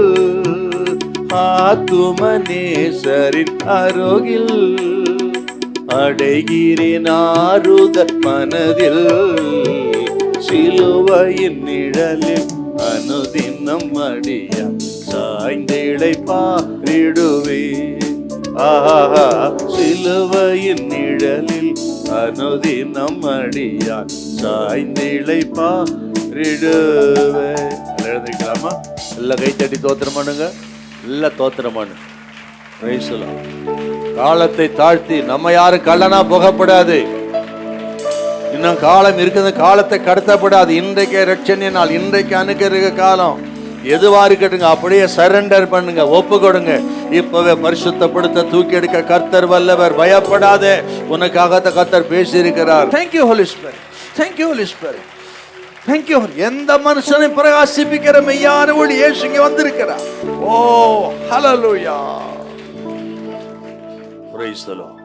[SPEAKER 1] ஆத்துமனேசரின் அருகில் அடைகிறேன் ஆறுதல் மனதில், சிலுவையின் நிழலில் அனுதினம் அடியா சாய்ந்திளை பாரிடுவே. ஆஹா, சிலுவையின் நிழலில் அனுதினம் அடியா சாய்ந்திளை பாரிடுவே. எழுந்திருக்கலாமா? எல்லாம் கைத்தட்டி தோத்திரம் பண்ணுங்க. எல்லாம் தோத்திரம் பண்ணு. Price the Lord. காலத்தை தாழ்த்தி நம்ம யாரும் கள்ளனா போகப்படாது. இன்னும் காலம் இருக்குது, காலத்தை கடத்தப்படாது. இன்றைக்கே ரட்சணிய நாள், இன்றைக்கு அனுக்கிரக காலம். எதுவா இருக்கட்டுங்க, அப்படியே சரண்டர் பண்ணுங்க, ஒப்பு கொடுங்க. இப்பவே பரிசுத்தப்படுத்த தூக்கி எடுக்க கர்த்தர் வல்லவர். பயப்படாதே, உனக்காக கர்த்தர் பேசி இருக்கிறார். Thank you Holy Spirit, thank you Holy Spirit, thank you. எந்த மனுஷனை பிரகாசிப்பிக்கிற மெய்யான ஒளி இயேசு இங்கே வந்திருக்கிறார். Oh hallelujah, praise the Lord.